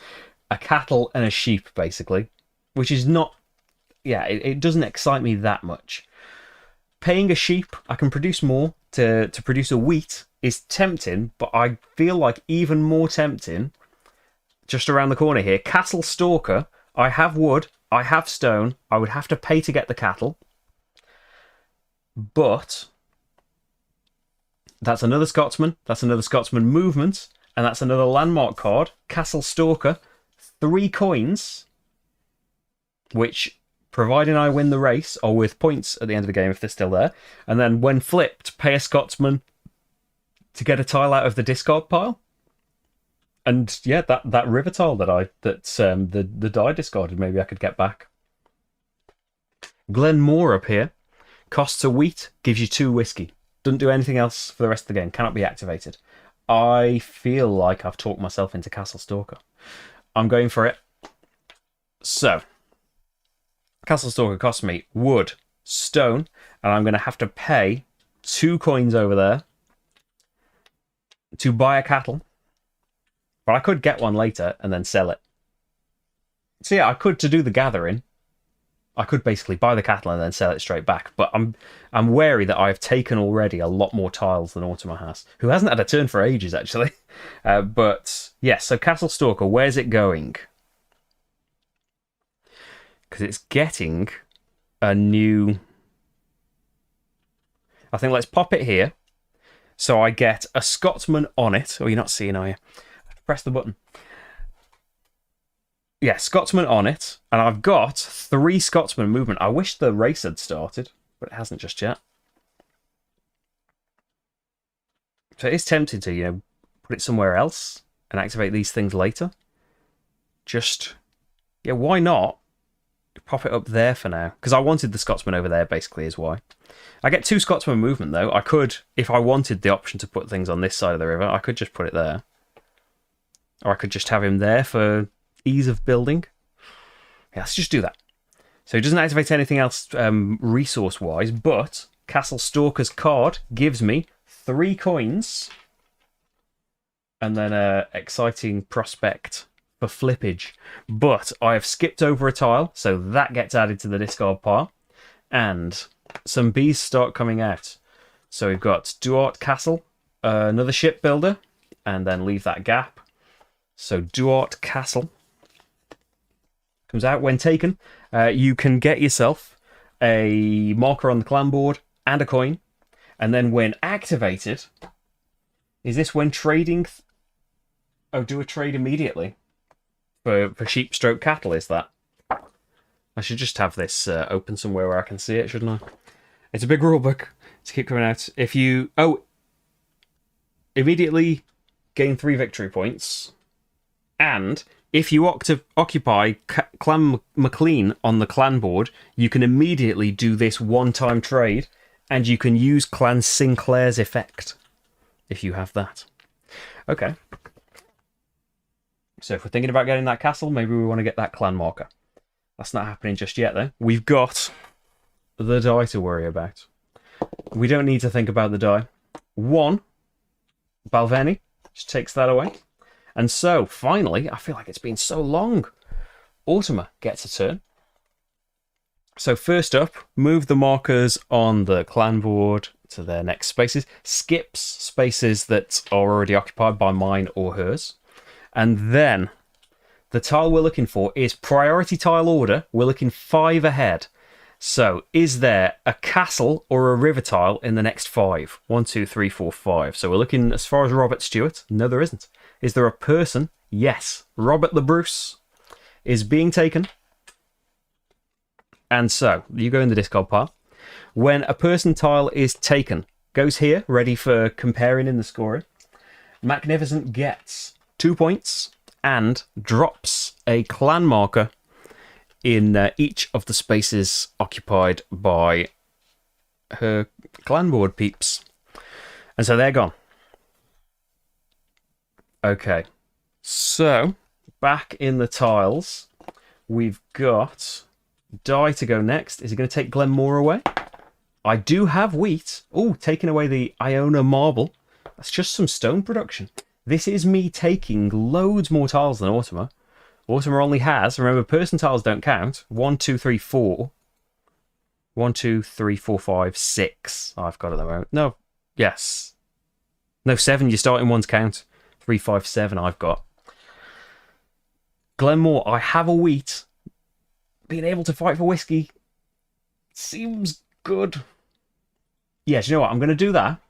a cattle and a sheep, basically, which is not... Yeah, it doesn't excite me that much. Paying a sheep, I can produce more. To produce a wheat is tempting, but I feel like even more tempting, just around the corner here, Castle Stalker. I have wood, I have stone, I would have to pay to get the cattle. But that's another Scotsman, movement, and that's another landmark card. Castle Stalker, 3 coins, which, providing I win the race, are worth points at the end of the game if they're still there. And then when flipped, pay a Scotsman to get a tile out of the discard pile. And yeah, that river tile that the die discarded, maybe I could get back. Glen More up here costs a wheat, gives you 2 whiskey. Doesn't do anything else for the rest of the game. Cannot be activated. I feel like I've talked myself into Castle Stalker. I'm going for it. So, Castle Stalker costs me wood, stone, and I'm going to have to pay 2 coins over there to buy a cattle. But I could get one later and then sell it. So yeah, I could, to do the gathering, I could basically buy the cattle and then sell it straight back. But I'm wary that I've taken already a lot more tiles than Autumn has, who hasn't had a turn for ages, actually. But yes, so Castle Stalker, where's it going? Because it's getting a new... I think let's pop it here. So I get a Scotsman on it. Oh, you're not seeing, are you? Press the button. yeah, Scotsman on it, and I've got 3 Scotsman movement. I wish the race had started, but it hasn't just yet. So it is tempting to, put it somewhere else and activate these things later. Just, yeah, why not pop it up there for now? Because I wanted the Scotsman over there, basically, is why. I get 2 Scotsman movement, though. I could, if I wanted the option to put things on this side of the river, I could just put it there. Or I could just have him there for ease of building. Yeah, let's just do that. So he doesn't activate anything else resource-wise, but Castle Stalker's card gives me 3 coins and then an exciting prospect for flippage. But I have skipped over a tile, so that gets added to the discard pile. And some bees start coming out. So we've got Duart Castle, another shipbuilder, and then leave that gap. So Duart Castle comes out. When taken, you can get yourself a marker on the clan board and a coin. And then when activated, is this when trading? Do a trade immediately for sheep stroke cattle, is that? I should just have this open somewhere where I can see it, shouldn't I? It's a big rulebook to keep coming out. If you... immediately gain 3 victory points. And if you occupy Clan MacLeod on the clan board, you can immediately do this one-time trade, and you can use Clan Sinclair's effect, if you have that. Okay. So if we're thinking about getting that castle, maybe we want to get that clan marker. That's not happening just yet, though. We've got the die to worry about. We don't need to think about the die. 1, Balvenie, just takes that away. And so, finally, I feel like it's been so long. Ultima gets a turn. So first up, move the markers on the clan board to their next spaces. Skips spaces that are already occupied by mine or hers. And then, the tile we're looking for is priority tile order. We're looking 5 ahead. So, is there a castle or a river tile in the next 5? 1, 2, 3, 4, 5. So we're looking as far as Robert Stewart. No, there isn't. Is there a person? Yes. Robert the Bruce is being taken. And so, you go in the discard pile. When a person tile is taken, goes here, ready for comparing in the scoring. MacNificent gets 2 points and drops a clan marker in each of the spaces occupied by her clan board peeps. And so they're gone. Okay, so back in the tiles, we've got die to go next. Is he going to take Glen More away? I do have wheat. Oh, taking away the Iona marble. That's just some stone production. This is me taking loads more tiles than Ultima. Ultima only has, remember, person tiles don't count. 1, 2, 3, 4. 1, 2, 3, 4, 5, 6. I've got at the moment. No, yes. No, 7. Your starting ones count. 3, 5, 7 I've got. Glen More, I have a wheat. Being able to fight for whiskey seems good. Yes, you know what? I'm going to do that.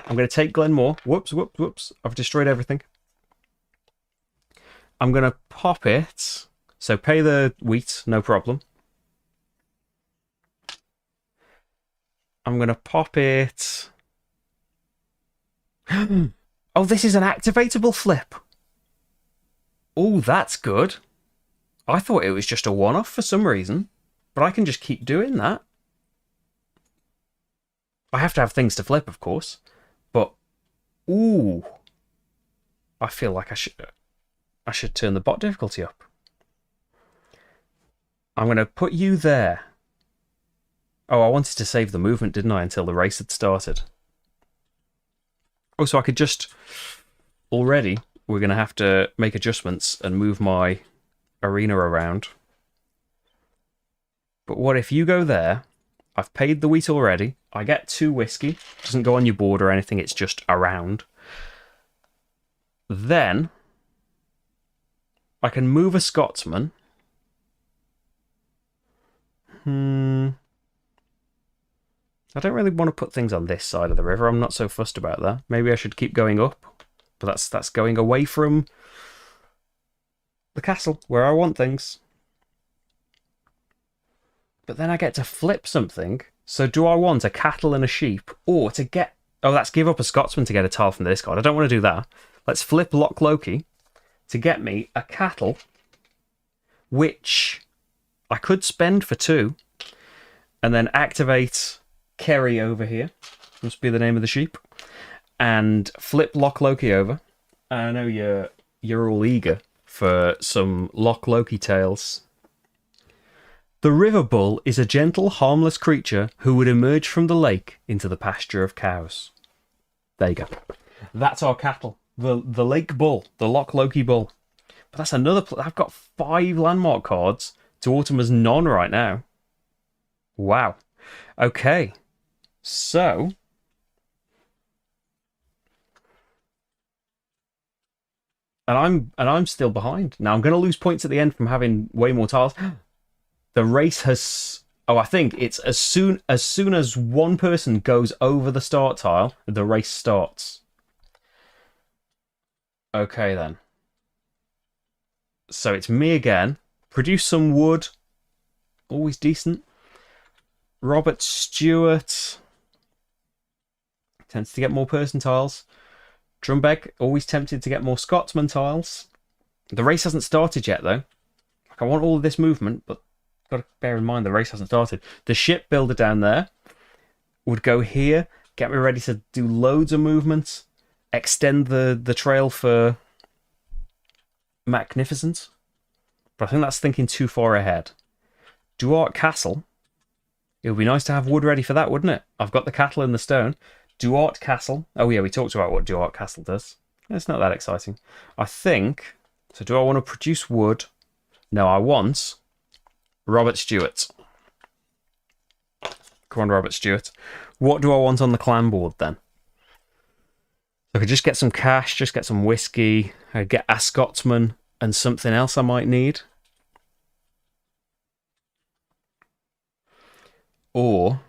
I'm going to take Glen More. Whoops, whoops, whoops. I've destroyed everything. I'm going to pop it. So pay the wheat, no problem. I'm going to pop it. Oh, this is an activatable flip. Oh, that's good. I thought it was just a one-off for some reason, but I can just keep doing that. I have to have things to flip, of course, but ooh, I feel like I should turn the bot difficulty up. I'm going to put you there. Oh, I wanted to save the movement, didn't I, until the race had started. Oh, so I could just... Already, we're going to have to make adjustments and move my arena around. But what if you go there? I've paid the wheat already. I get 2 whiskey. It doesn't go on your board or anything. It's just around. Then I can move a Scotsman. I don't really want to put things on this side of the river. I'm not so fussed about that. Maybe I should keep going up. But that's going away from the castle where I want things. But then I get to flip something. So do I want a cattle and a sheep, or to get... Oh, that's give up a Scotsman to get a tile from the discard. I don't want to do that. Let's flip Loch Loki to get me a cattle, which I could spend for 2, and then activate Kerry over here. Must be the name of the sheep. And flip Loch Loki over. I know you're all eager for some Loch Loki tales. The river bull is a gentle, harmless creature who would emerge from the lake into the pasture of cows. There you go. That's our cattle. The lake bull, the Loch Loki bull. But that's another... I've got 5 landmark cards to Automa's none right now. Wow. Okay. So... And I'm still behind. Now I'm going to lose points at the end from having way more tiles. The race has... Oh, I think it's as soon as one person goes over the start tile, the race starts. Okay, then. So it's me again. Produce some wood. Always decent. Robert Stewart. Tends to get more person tiles. Drumbeck, always tempted to get more Scotsman tiles. The race hasn't started yet, though. Like, I want all of this movement, but got to bear in mind the race hasn't started. The ship builder down there would go here, get me ready to do loads of movements, extend the trail for MacNificent. But I think that's thinking too far ahead. Duart Castle. It would be nice to have wood ready for that, wouldn't it? I've got the cattle and the stone. Duart Castle. Oh yeah, we talked about what Duart Castle does. It's not that exciting. I think... So do I want to produce wood? No, I want Robert Stewart. Come on, Robert Stewart. What do I want on the clan board then? I could just get some cash, just get some whiskey. I could get a Scotsman and something else I might need. Or...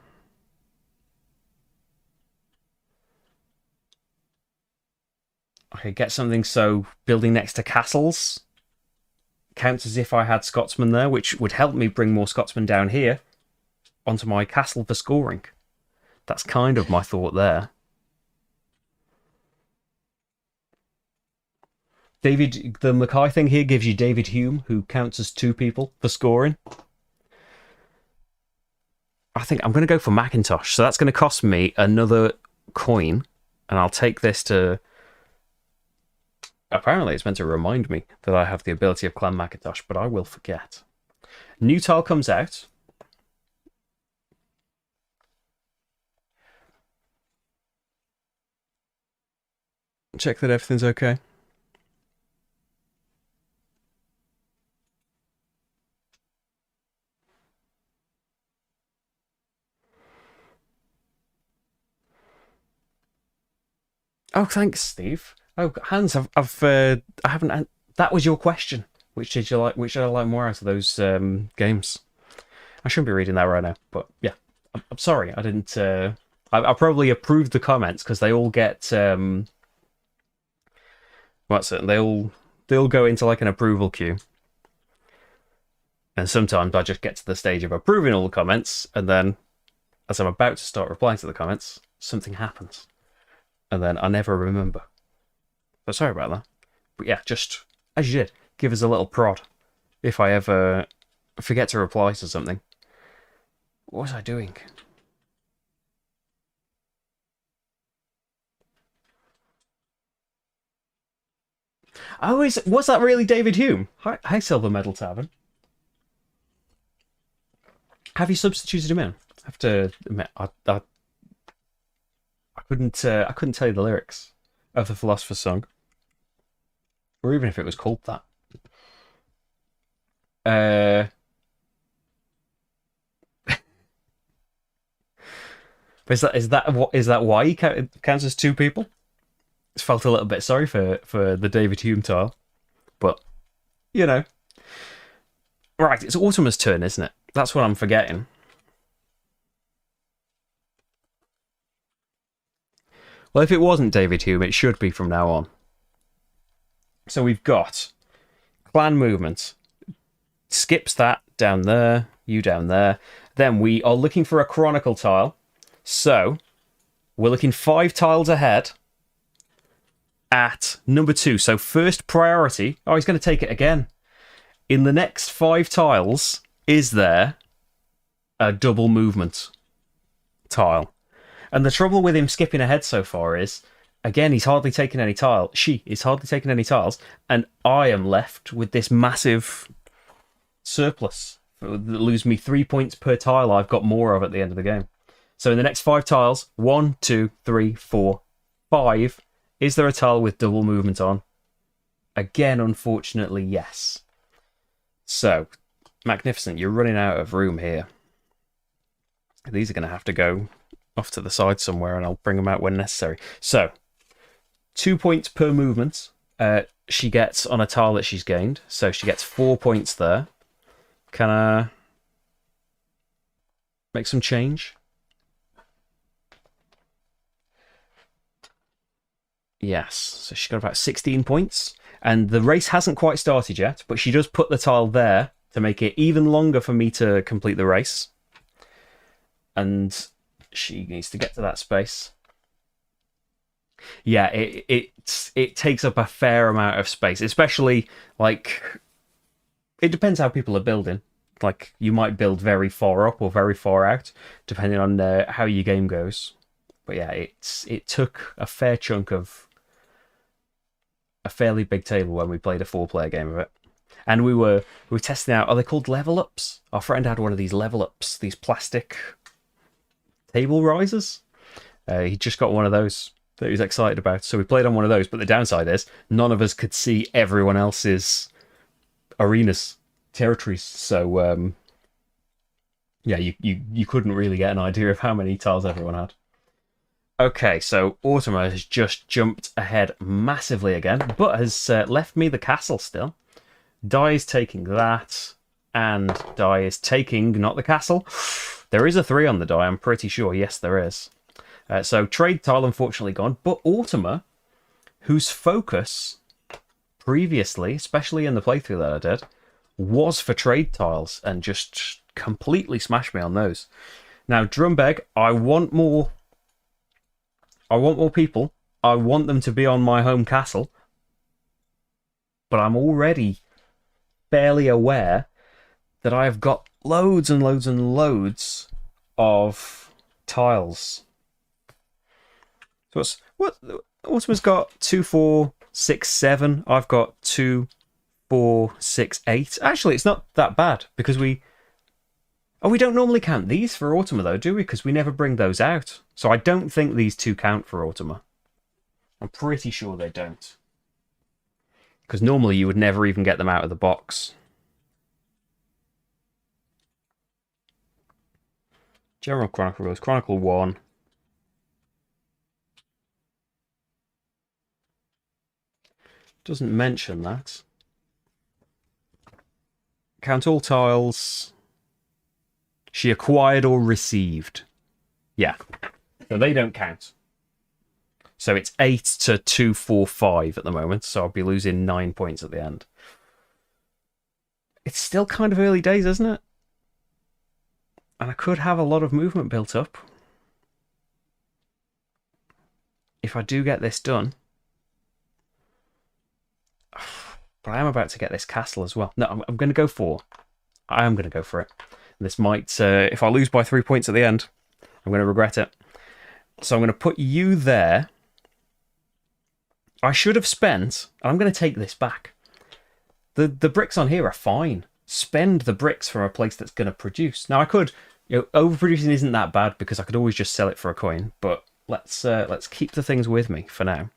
I could get something so building next to castles counts as if I had Scotsmen there, which would help me bring more Scotsmen down here onto my castle for scoring. That's kind of my thought there. David, the Mackay thing here gives you David Hume, who counts as 2 people for scoring. I think I'm going to go for Macintosh, so that's going to cost me another coin, and I'll take this to... Apparently it's meant to remind me that I have the ability of Clan Macintosh, but I will forget. New tile comes out. Check that everything's okay. Oh, thanks, Steve. Oh, Hans, I haven't. That was your question. Which did you like? Which did I like more out of those games? I shouldn't be reading that right now, but yeah, I'm sorry. I didn't. I probably approved the comments because they all get. What's it? They all go into like an approval queue, and sometimes I just get to the stage of approving all the comments, and then as I'm about to start replying to the comments, something happens, and then I never remember. But sorry about that. But yeah, just as you did, give us a little prod if I ever forget to reply to something. What was I doing? Oh, was that really David Hume? Hi, Silver Medal Tavern. Have you substituted him in? I have to admit, I couldn't tell you the lyrics of the Philosopher's Song. Or even if it was called that. But is that why he counts as 2 people? It's felt a little bit sorry for the David Hume tile, but you know. Right, it's Automa's turn, isn't it? That's what I'm forgetting. Well, if it wasn't David Hume, it should be from now on. So we've got Clan movement. Skips that down there, you down there. Then we are looking for a Chronicle tile. So we're looking 5 tiles ahead at number 2. So first priority. Oh, he's going to take it again. In the next 5 tiles, is there a double movement tile? And the trouble with him skipping ahead so far is, again, he's hardly taken any tile. She is hardly taking any tiles, and I am left with this massive surplus that lose me 3 points per tile I've got more of at the end of the game. So in the next 5 tiles, 1, 2, 3, 4, 5, is there a tile with double movement on? Again, unfortunately, yes. So, MacNificent, you're running out of room here. These are going to have to go off to the side somewhere, and I'll bring them out when necessary. So, 2 points per movement she gets on a tile that she's gained. So she gets 4 points there. Can I make some change? Yes, so she's got about 16 points. And the race hasn't quite started yet, but she does put the tile there to make it even longer for me to complete the race. And she needs to get to that space. Yeah, it takes up a fair amount of space, especially, like, it depends how people are building. Like, you might build very far up or very far out, depending on how your game goes. But yeah, it took a fair chunk of a fairly big table when we played a 4-player game of it. And we were testing out, are they called level ups? Our friend had one of these level ups, these plastic table risers. He just got one of those that he was excited about. So we played on one of those, but the downside is none of us could see everyone else's arenas, territories. So yeah, you couldn't really get an idea of how many tiles everyone had. Okay, so Autumna has just jumped ahead massively again, but has left me the castle still. Dai is taking that, and Dai is taking not the castle. There is a 3 on the die, I'm pretty sure. Yes, there is. So trade tile unfortunately gone, but Autumna, whose focus previously, especially in the playthrough that I did, was for trade tiles, and just completely smashed me on those. Now Drumbeg, I want more people. I want them to be on my home castle, but I'm already fairly aware that I have got loads and loads and loads of tiles. So what Autumna's got 2, 4, 6, 7. I've got 2, 4, 6, 8. Actually, it's not that bad because we don't normally count these for Autumna though, do we? Because we never bring those out. So I don't think these 2 count for Autumna. I'm pretty sure they don't. Because normally you would never even get them out of the box. General Chronicles, Chronicle 1. Doesn't mention that. Count all tiles she acquired or received. Yeah. So they don't count. So it's 8 to 2, 4, 5 at the moment. So I'll be losing 9 points at the end. It's still kind of early days, isn't it? And I could have a lot of movement built up. If I do get this done. But I am about to get this castle as well. No, I'm going to go for. I am going to go for it. This might, if I lose by 3 points at the end, I'm going to regret it. So I'm going to put you there. I should have spent, and I'm going to take this back. The bricks on here are fine. Spend the bricks from a place that's going to produce. Now I could, overproducing isn't that bad because I could always just sell it for a coin. But let's keep the things with me for now.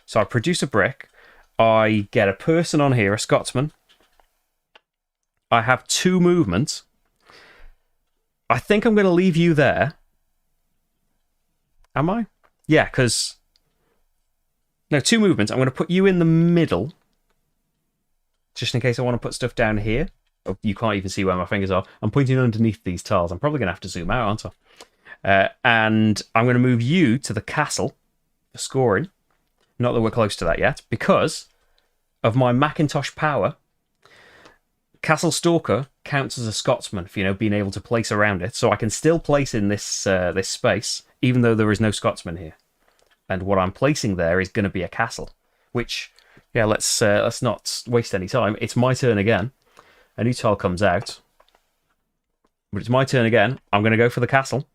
So I produce a brick. I get a person on here, a Scotsman. I have 2 movements. I think I'm going to leave you there. Am I? Yeah, because... No, 2 movements. I'm going to put you in the middle. Just in case I want to put stuff down here. Oh, you can't even see where my fingers are. I'm pointing underneath these tiles. I'm probably going to have to zoom out, aren't I? And I'm going to move you to the castle for scoring. Not that we're close to that yet, because of my Macintosh power. Castle Stalker counts as a Scotsman for, being able to place around it. So I can still place in this this space, even though there is no Scotsman here. And what I'm placing there is going to be a castle. Which, yeah, let's not waste any time. It's my turn again. A new tile comes out. But it's my turn again. I'm going to go for the castle.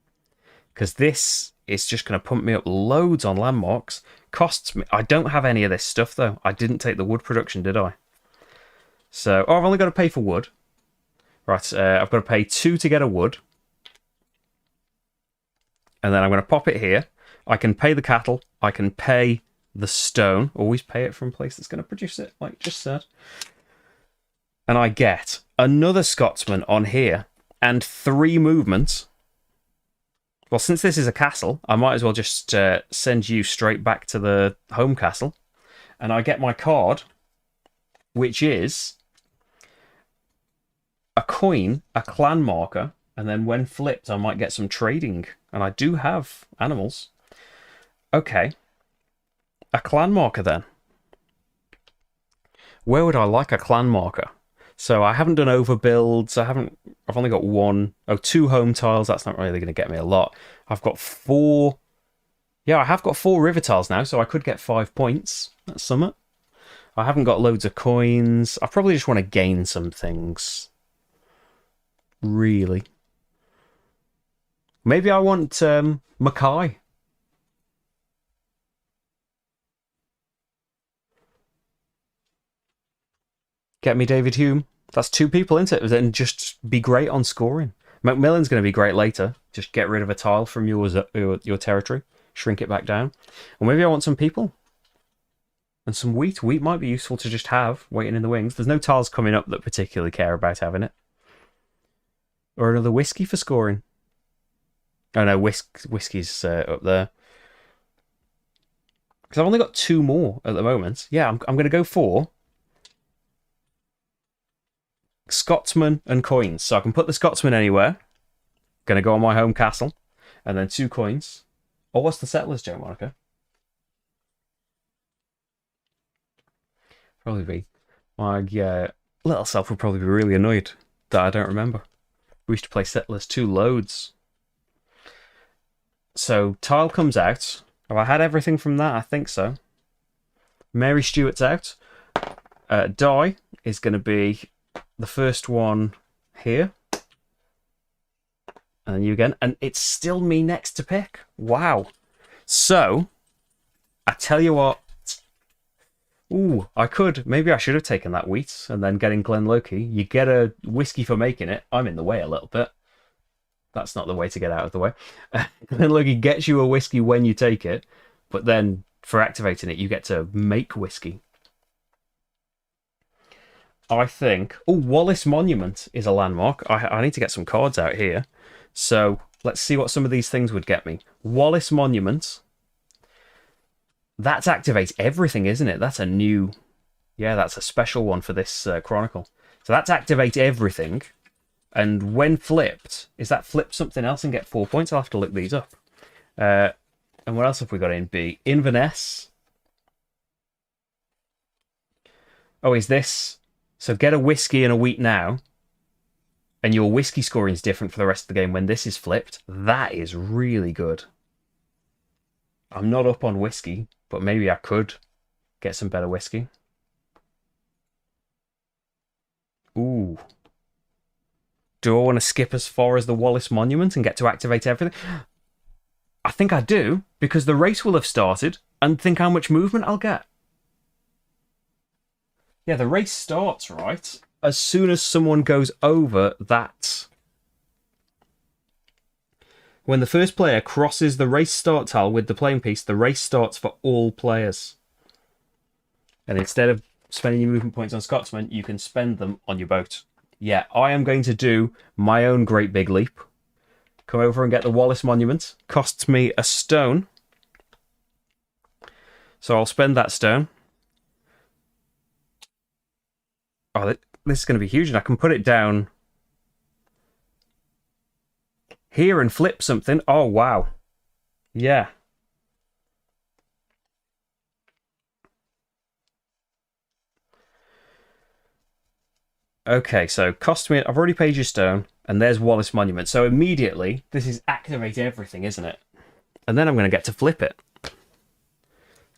Because this is just going to pump me up loads on landmarks. Costs me... I don't have any of this stuff, though. I didn't take the wood production, did I? So, I've only got to pay for wood. Right, I've got to pay 2 to get a wood. And then I'm going to pop it here. I can pay the cattle. I can pay the stone. Always pay it from a place that's going to produce it, like just said. And I get another Scotsman on here and 3 movements. Well, since this is a castle, I might as well just send you straight back to the home castle. And I get my card, which is a coin, a clan marker, and then when flipped, I might get some trading. And I do have animals. Okay. A clan marker, then. Where would I like a clan marker? So I haven't done overbuilds. I've only got 2 home tiles. That's not really going to get me a lot. I've got 4. Yeah, I have got 4 river tiles now, so I could get 5 points at Summit. I haven't got loads of coins. I probably just want to gain some things. Really. Maybe I want Mackay. Get me David Hume. That's 2 people, isn't it? And just be great on scoring. Macmillan's going to be great later. Just get rid of a tile from your territory. Shrink it back down. Or maybe I want some people. And some wheat. Wheat might be useful to just have, waiting in the wings. There's no tiles coming up that particularly care about having it. Or another whiskey for scoring. Oh no, whiskey's up there. Because I've only got 2 more at the moment. Yeah, I'm going to go for Scotsman and coins. So I can put the Scotsman anywhere. Going to go on my home castle. And then 2 coins. Oh, what's the settlers, Joe Monica? Probably be. My little self would probably be really annoyed that I don't remember. We used to play settlers 2 loads. So, tile comes out. Have I had everything from that? I think so. Mary Stuart's out. Die is going to be the first one here. And then you again. And it's still me next to pick. Wow. So, I tell you what. Ooh, maybe I should have taken that wheat and then getting Glen Loki. You get a whiskey for making it. I'm in the way a little bit. That's not the way to get out of the way. Glen Loki gets you a whiskey when you take it, but then for activating it, you get to make whiskey. I think... Oh, Wallace Monument is a landmark. I need to get some cards out here. So let's see what some of these things would get me. Wallace Monument... That's activate everything, isn't it? That's a new... Yeah, that's a special one for this Chronicle. So that's activate everything. And when flipped, is that flip something else and get 4 points? I'll have to look these up. And what else have we got in B? Inverness. Oh, is this... So get a whiskey and a wheat now. And your whiskey scoring is different for the rest of the game when this is flipped. That is really good. I'm not up on whiskey, but maybe I could get some better whiskey. Ooh. Do I want to skip as far as the Wallace Monument and get to activate everything? I think I do, because the race will have started, and think how much movement I'll get. Yeah, the race starts, right? As soon as someone goes over that... When the first player crosses the race start tile with the playing piece, the race starts for all players. And instead of spending your movement points on Scotsman, you can spend them on your boat. Yeah, I am going to do my own great big leap. Come over and get the Wallace Monument. Costs me a stone. So I'll spend that stone. Oh, this is going to be huge, and I can put it down here and flip something. Oh, wow. Yeah. Okay, so cost me. I've already paid your stone, and there's Wallace Monument. So immediately, this is activate everything, isn't it? And then I'm going to get to flip it.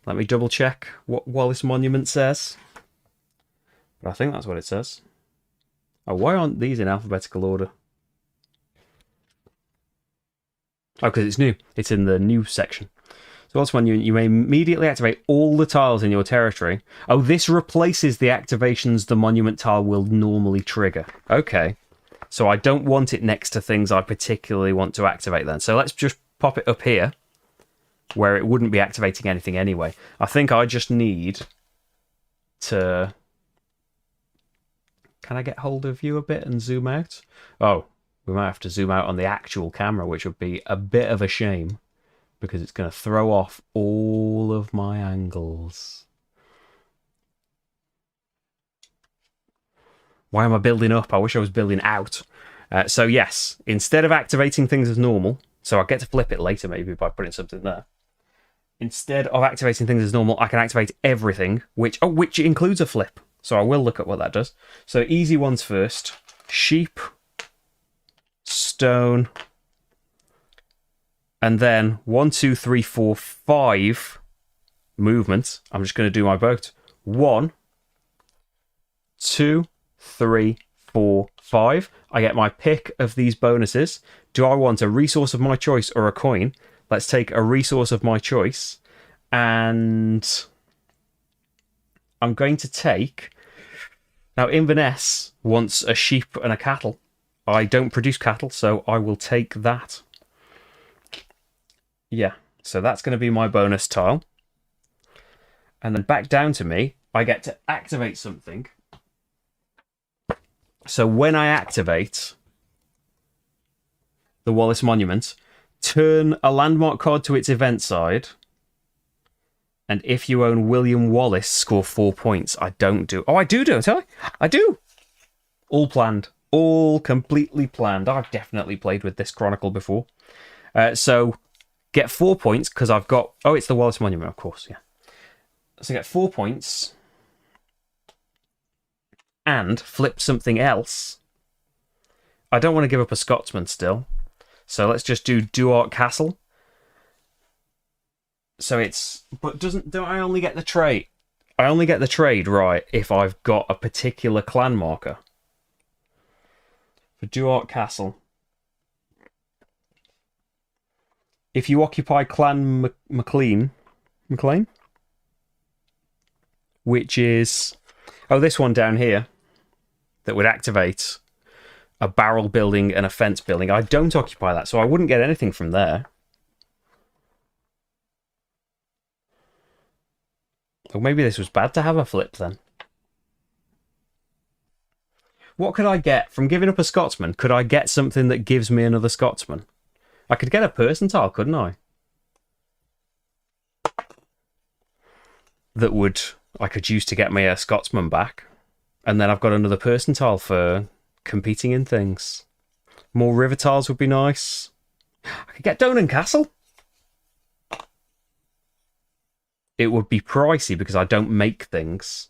Let me double check what Wallace Monument says. But I think that's what it says. Oh, why aren't these in alphabetical order? Oh, because it's new. It's in the new section. So Wallace Monument, you may immediately activate all the tiles in your territory. Oh, this replaces the activations the monument tile will normally trigger. Okay. So I don't want it next to things I particularly want to activate then. So let's just pop it up here, where it wouldn't be activating anything anyway. I think I just need to... Can I get hold of you a bit and zoom out? Oh, we might have to zoom out on the actual camera, which would be a bit of a shame, because it's going to throw off all of my angles. Why am I building up? I wish I was building out. So yes, instead of activating things as normal, so I get to flip it later maybe by putting something there. Instead of activating things as normal, I can activate everything, which includes a flip. So I will look at what that does. So easy ones first. Sheep, stone, and then 1, 2, 3, 4, 5 movements. I'm just going to do my boat. 1, 2, 3, 4, 5. I get my pick of these bonuses. Do I want a resource of my choice or a coin? Let's take a resource of my choice. And I'm going to take... Now, Inverness wants a sheep and a cattle. I don't produce cattle, so I will take that. Yeah, so that's going to be my bonus tile. And then back down to me, I get to activate something. So when I activate the Wallace Monument, turn a landmark card to its event side. And if you own William Wallace, score 4 points. I don't do... Oh, I do, don't I? I do! All planned. All completely planned. I've definitely played with this Chronicle before. So, get 4 points, because I've got... Oh, it's the Wallace Monument, of course, yeah. So, get 4 points. And flip something else. I don't want to give up a Scotsman still. So, let's just do Duart Castle. So it's... But don't I only get the trade? I only get the trade, right, if I've got a particular clan marker. For Duart Castle. If you occupy Clan MacLean, which is... Oh, this one down here. That would activate a barrel building and a fence building. I don't occupy that, so I wouldn't get anything from there. Or maybe this was bad to have a flip then. What could I get from giving up a Scotsman? Could I get something that gives me another Scotsman? I could get a person tile, couldn't I? That I could use to get me a Scotsman back. And then I've got another person tile for competing in things. More river tiles would be nice. I could get Donan Castle. It would be pricey because I don't make things.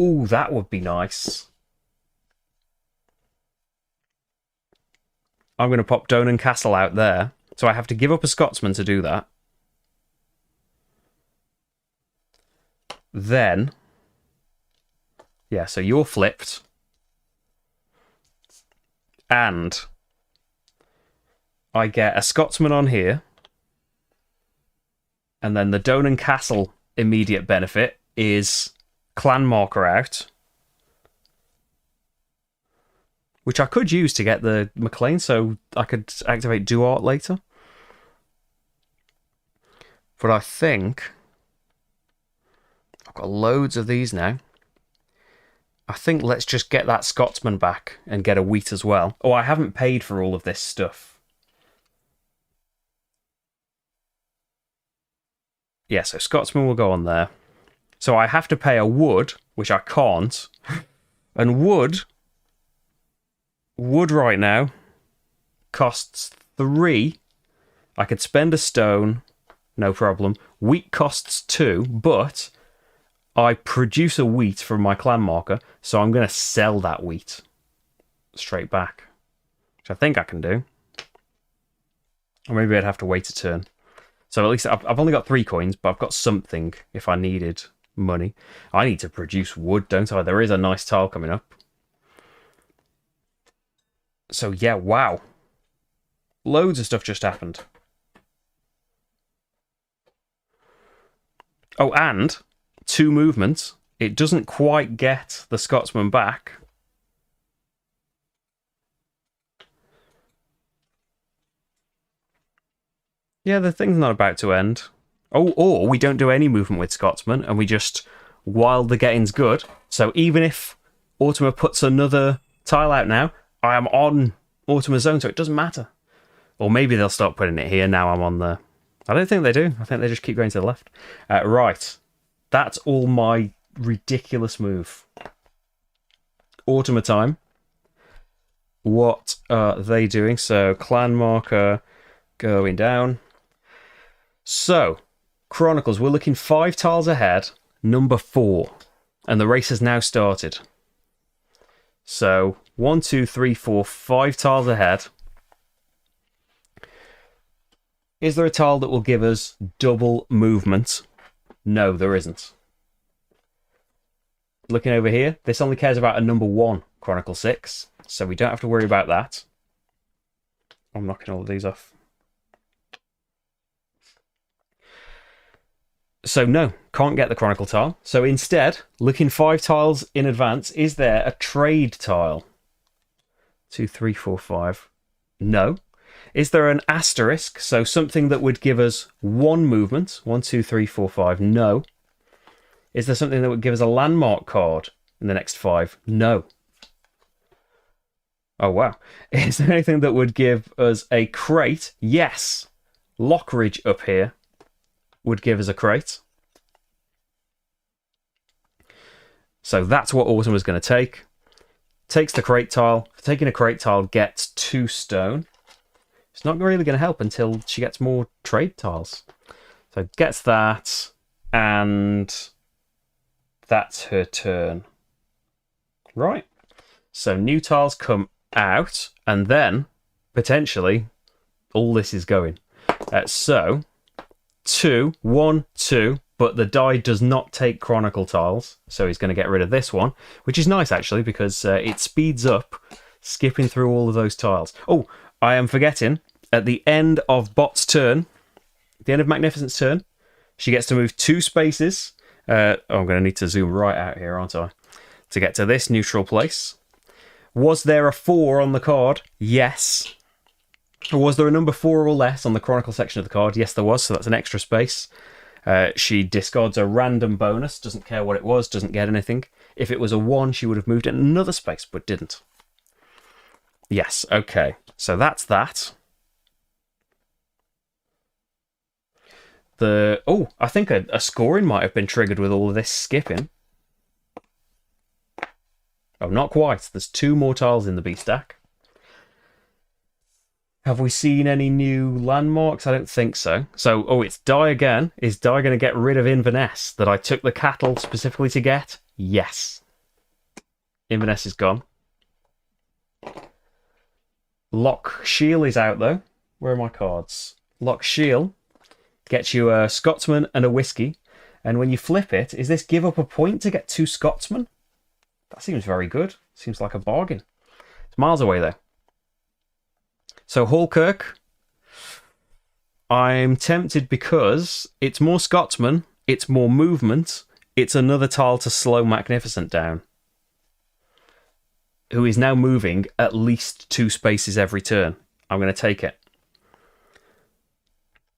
Ooh, that would be nice. I'm going to pop Donan Castle out there. So I have to give up a Scotsman to do that. Then... Yeah, so you're flipped. And I get a Scotsman on here. And then the Donan Castle immediate benefit is clan marker out. Which I could use to get the MacLeod, so I could activate Duart later. But I think... I've got loads of these now. I think let's just get that Scotsman back and get a wheat as well. Oh, I haven't paid for all of this stuff. Yeah, so Scotsman will go on there. So I have to pay a wood, which I can't. And wood right now costs 3. I could spend a stone, no problem. Wheat costs 2, but I produce a wheat from my clan marker, so I'm going to sell that wheat straight back, which I think I can do. Or maybe I'd have to wait a turn. So at least I've only got 3 coins, but I've got something if I needed money. I need to produce wood, don't I? There is a nice tile coming up. So yeah, wow. Loads of stuff just happened. Oh, and 2 movements. It doesn't quite get the Scotsman back. Yeah, the thing's not about to end. Oh, or we don't do any movement with Scotsman, and we just, while the getting's good. So even if Automa puts another tile out now, I am on Automa's zone, so it doesn't matter. Or maybe they'll start putting it here, now I'm on the... I don't think they do. I think they just keep going to the left. Right. That's all my ridiculous move. Automa time. What are they doing? So, clan marker going down. So, Chronicles, we're looking 5 tiles ahead, number 4. And the race has now started. So, 1, 2, 3, 4, 5 tiles ahead. Is there a tile that will give us double movement? No, there isn't. Looking over here, this only cares about a number 1, Chronicle 6. So we don't have to worry about that. I'm knocking all of these off. So no, can't get the Chronicle tile. So instead, looking 5 tiles in advance, is there a trade tile? 2, 3, 4, 5. No. Is there an asterisk? So something that would give us 1 movement. 1, 2, 3, 4, 5. No. Is there something that would give us a landmark card in the next 5? No. Oh, wow. Is there anything that would give us a crate? Yes. Lockridge up here would give us a crate. So that's what Autumn is going to take. Takes the crate tile. Taking a crate tile gets 2 stone. It's not really going to help until she gets more trade tiles. So gets that, and that's her turn. Right. So new tiles come out, and then potentially all this is going. So 2, 1, 2, but the die does not take Chronicle tiles, so he's going to get rid of this one, which is nice actually because it speeds up skipping through all of those tiles. Oh, I am forgetting, at the end of Bot's turn, the end of MacNificent's turn, she gets to move 2 spaces. I'm going to need to zoom right out here, aren't I? To get to this neutral place. Was there a 4 on the card? Yes. Or was there a number 4 or less on the Chronicle section of the card? Yes, there was, so that's an extra space. She discards a random bonus, doesn't care what it was, doesn't get anything. If it was a 1, she would have moved it another space, but didn't. Yes, okay. So that's that. I think a scoring might have been triggered with all of this skipping. Oh, not quite. There's 2 more tiles in the B stack. Have we seen any new landmarks? I don't think so. So, it's Die again. Is Die going to get rid of Inverness that I took the cattle specifically to get? Yes. Inverness is gone. Loch Shiel is out, though. Where are my cards? Loch Shiel gets you a Scotsman and a whiskey. And when you flip it, is this give up a point to get 2 Scotsmen? That seems very good. Seems like a bargain. It's miles away, though. So Hallkirk, I'm tempted because it's more Scotsman, it's more movement, it's another tile to slow MacNificent down, who is now moving at least 2 spaces every turn. I'm going to take it.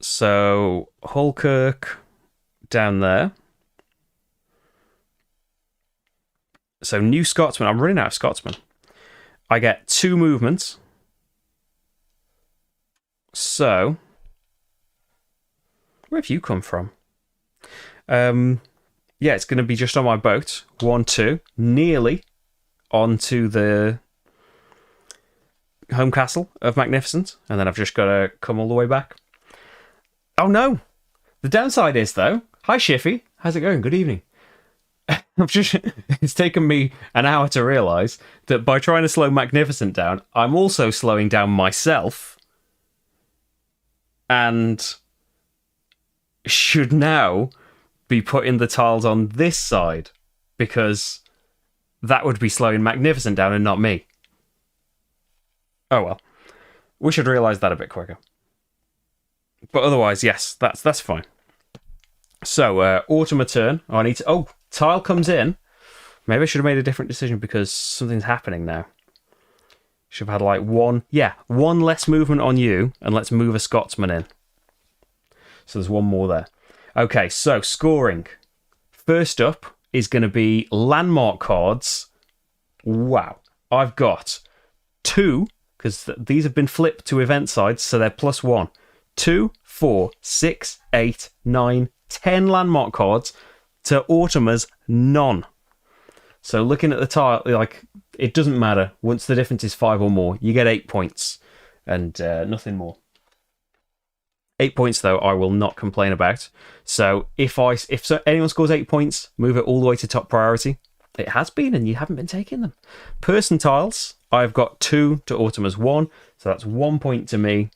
So Hallkirk down there. So new Scotsman. I'm running out of Scotsman. I get 2 movements. So, where have you come from? Yeah, it's going to be just on my boat. 1, 2, nearly onto the home castle of MacNificent, and then I've just got to come all the way back. Oh no! The downside is, though, hi Shiffy, how's it going? Good evening. It's taken me an hour to realise that by trying to slow MacNificent down, I'm also slowing down myself, and should now be putting the tiles on this side, because that would be slowing MacNificent down and not me. Oh well. We should realise that a bit quicker. But otherwise, yes, that's fine. So, Autumn a turn. I need to... Oh, tile comes in. Maybe I should have made a different decision because something's happening now. Should have had like one... Yeah, one less movement on you, and let's move a Scotsman in. So there's one more there. Okay, so scoring. First up is going to be landmark cards. Wow. I've got 2, because these have been flipped to event sides, so they're +1. 2, 4, 6, 8, 9, 10 landmark cards to Autumn's none. So looking at the tile, like, it doesn't matter. Once the difference is 5 or more, you get 8 points and nothing more. 8 points, though, I will not complain about. So if anyone scores 8 points, move it all the way to top priority. It has been, and you haven't been taking them. Person tiles, I've got 2 to Autumn's 1, so that's 1 point to me,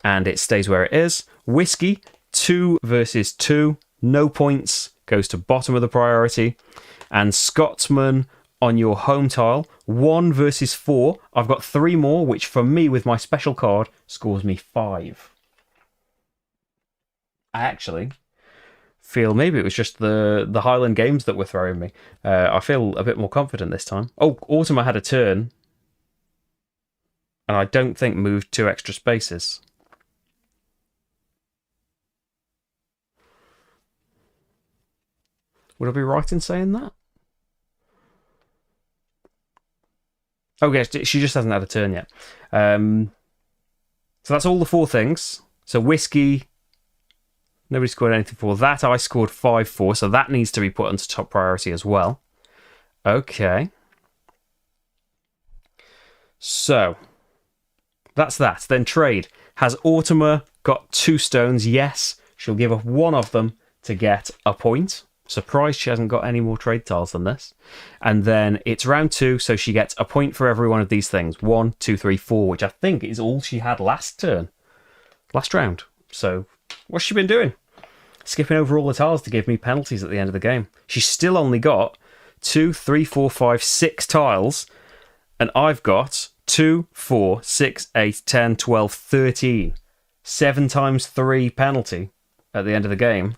and it stays where it is. Whiskey, 2 versus 2, no points, goes to bottom of the priority. And Scotsman on your home tile, 1 versus 4. I've got 3 more, which for me, with my special card, scores me 5. I actually feel maybe it was just the Highland games that were throwing me. I feel a bit more confident this time. Oh, Autumn, I had a turn, and I don't think moved 2 extra spaces. Would I be right in saying that? Oh, yes, she just hasn't had a turn yet. So that's all the 4 things. So Whiskey, nobody scored anything for that. I scored 5 for, so that needs to be put onto top priority as well. Okay. So that's that. Then trade. Has Autumn got 2 stones? Yes. She'll give up 1 of them to get a point. Surprised she hasn't got any more trade tiles than this. And then it's round 2, so she gets a point for every one of these things. 1, 2, 3, 4, which I think is all she had last round. So what's she been doing? Skipping over all the tiles to give me penalties at the end of the game. She's still only got 2, 3, 4, 5, 6 tiles, and I've got 2, 4, 6, 8, 10, 12, 13. 7 times 3 penalty at the end of the game.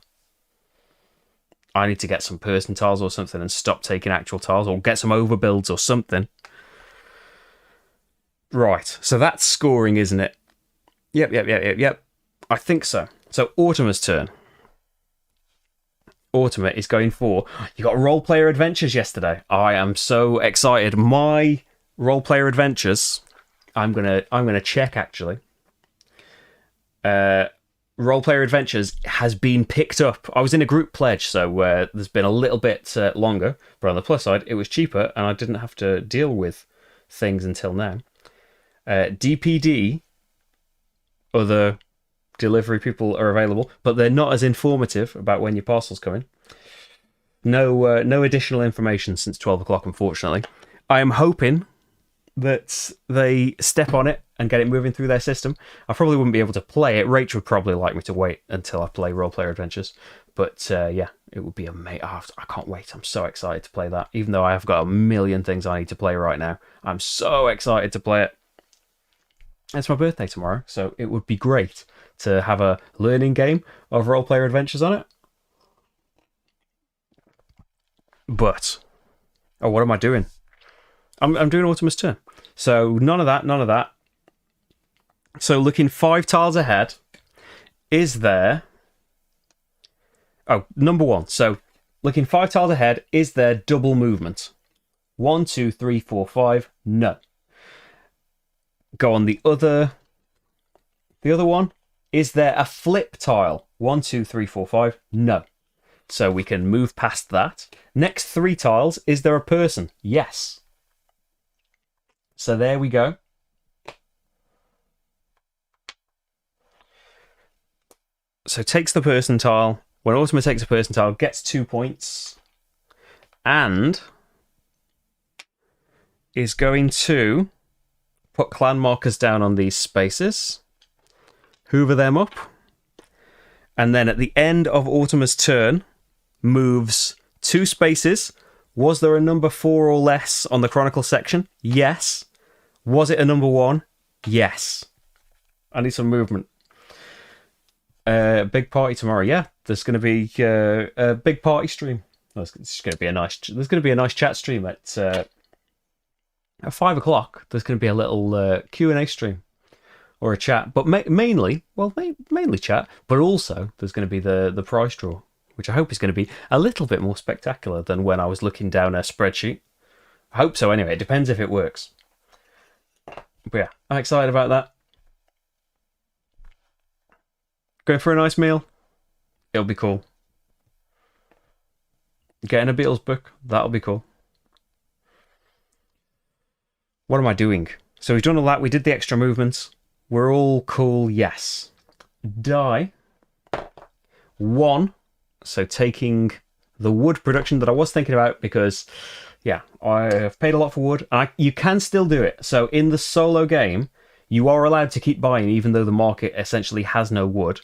I need to get some person tiles or something and stop taking actual tiles, or get some overbuilds or something. Right, so that's scoring, isn't it? Yep. I think so. So Autumn's turn. Autumn is going for... You got role player adventures yesterday. I am so excited. My role player adventures... I'm gonna check, actually. Role player adventures has been picked up. I was in a group pledge, so there's been a little bit longer, but on the plus side, it was cheaper, and I didn't have to deal with things until now. DPD, other delivery people are available, but they're not as informative about when your parcel's coming. No additional information since 12 o'clock, unfortunately. I am hoping that they step on it and get it moving through their system. I probably wouldn't be able to play it. Rach would probably like me to wait until I play Role Player Adventures. But yeah, it would be amazing. I can't wait. I'm so excited to play that. Even though I have got a million things I need to play right now, I'm so excited to play it. It's my birthday tomorrow, so it would be great to have a learning game of Role Player Adventures on it. But, oh, what am I doing? I'm doing Autumn's turn. So none of that. So looking 5 tiles ahead, is there... Oh, number 1. So looking 5 tiles ahead, is there double movement? 1, 2, 3, 4, 5. No. Go on the other one. Is there a flip tile? 1, 2, 3, 4, 5. No. So we can move past that. Next 3 tiles, is there a person? Yes. So there we go. So takes the person tile. When Autumn takes a person tile, gets 2 points. and is going to put clan markers down on these spaces, hoover them up, and then at the end of Automa's turn, moves 2 spaces. Was there a number 4 or less on the Chronicles section? Yes. Was it a number 1? Yes. I need some movement. Big party tomorrow. Yeah, there's going to be a big party stream. There's going to be a nice chat stream at 5 o'clock. There's going to be a little Q&A stream or a chat, but mainly chat. But also there's going to be the prize draw, which I hope is going to be a little bit more spectacular than when I was looking down a spreadsheet. I hope so. Anyway, it depends if it works. But yeah, I'm excited about that. Going for a nice meal. It'll be cool. Getting a Beatles book. That'll be cool. What am I doing? So we've done all that. We did the extra movements. We're all cool. Yes. Die. 1. So taking the wood production that I was thinking about because, yeah, I've paid a lot for wood. You can still do it. So in the solo game, you are allowed to keep buying even though the market essentially has no wood.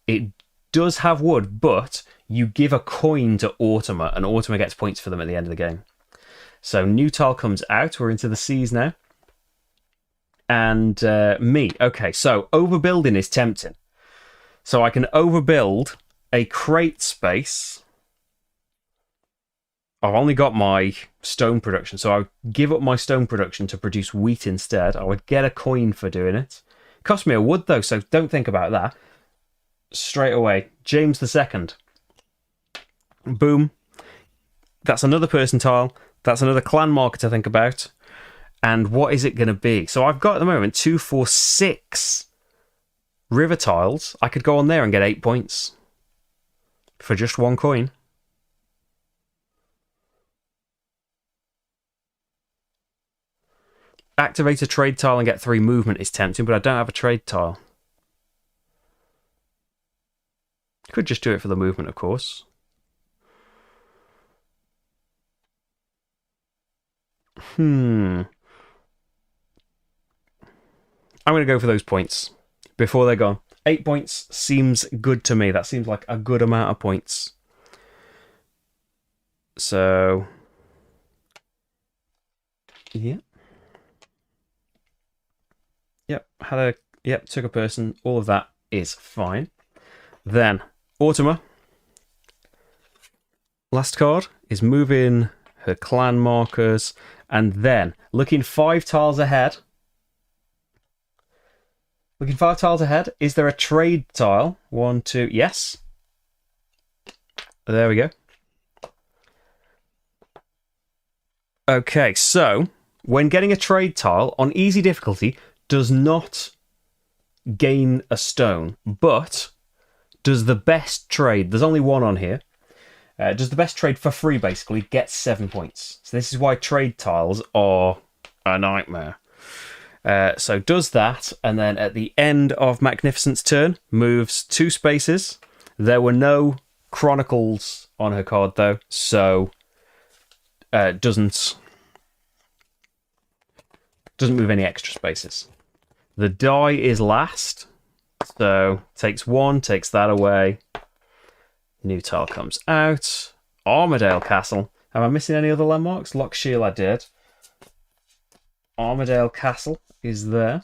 It does have wood, but you give a coin to Automa, and Automa gets points for them at the end of the game. So new tile comes out. We're into the seas now. And me. Okay, so overbuilding is tempting. So I can overbuild a crate space. I've only got my stone production, so I would give up my stone production to produce wheat instead. I would get a coin for doing it. Cost me a wood though, so don't think about that. Straight away, James II. Boom. That's another person tile. That's another clan marker to think about. And what is it going to be? So I've got at the moment 2, 4, 6 river tiles. I could go on there and get 8 points for just 1 coin. Activate a trade tile and get 3 movement is tempting, but I don't have a trade tile. Could just do it for the movement, of course. I'm going to go for those points before they're gone. 8 points seems good to me. That seems like a good amount of points. So, yeah. Yep, took a person. All of that is fine. Then, Automa. Last card is moving her clan markers. And then, looking 5 tiles ahead. Looking 5 tiles ahead. Is there a trade tile? 1, 2, yes. There we go. Okay, so, when getting a trade tile on easy difficulty, does not gain a stone, but does the best trade, there's only 1 on here, does the best trade for free basically, gets 7 points. So this is why trade tiles are a nightmare. So does that, and then at the end of MacNificent's turn, moves 2 spaces. There were no Chronicles on her card though, so doesn't move any extra spaces. The die is last, so takes 1, takes that away. New tile comes out. Armadale Castle. Am I missing any other landmarks? Lochshiel I did. Armadale Castle is there.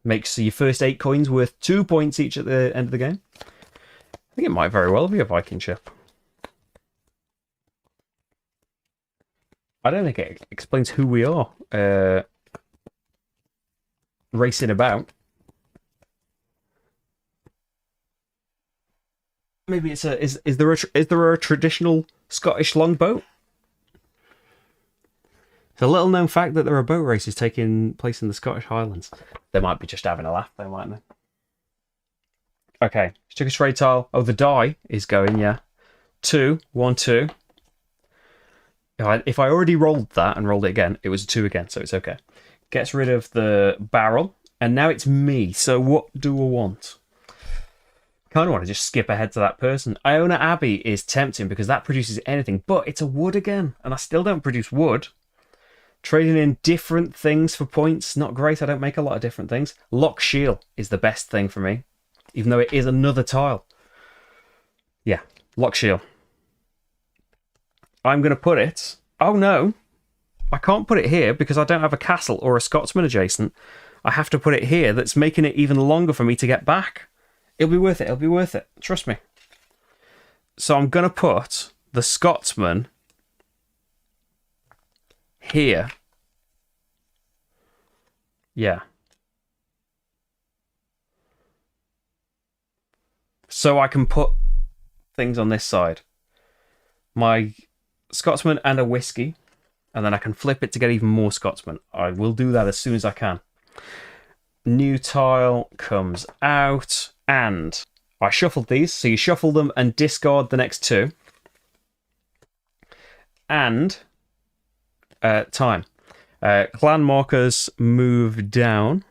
Makes your first 8 coins worth 2 points each at the end of the game. I think it might very well be a Viking ship. I don't think it explains who we are. Racing about. Maybe it's a is there a traditional Scottish longboat? It's a little known fact that there are boat races taking place in the Scottish Highlands. They might be just having a laugh, though, mightn't they? Okay, took a trade tile. Oh, the die is going, yeah. 2, 1, 2. If I already rolled that and rolled it again, it was a 2 again, so it's okay. Gets rid of the barrel, and now it's me. So what do I want? kind of want to just skip ahead to that person. Iona Abbey is tempting because that produces anything, but it's a wood again, and I still don't produce wood. Trading in different things for points, not great. I don't make a lot of different things. Lock Shield is the best thing for me, even though it is another tile. Yeah, Lock Shield. I'm going to put it... Oh, no. I can't put it here because I don't have a castle or a Scotsman adjacent. I have to put it here. That's making it even longer for me to get back. It'll be worth it. It'll be worth it. Trust me. So I'm going to put the Scotsman here. Yeah. So I can put things on this side. My Scotsman and a whiskey. And then I can flip it to get even more Scotsman. I will do that as soon as I can. New tile comes out. And I shuffled these. So you shuffle them and discard the next two. And time. Clan markers move down.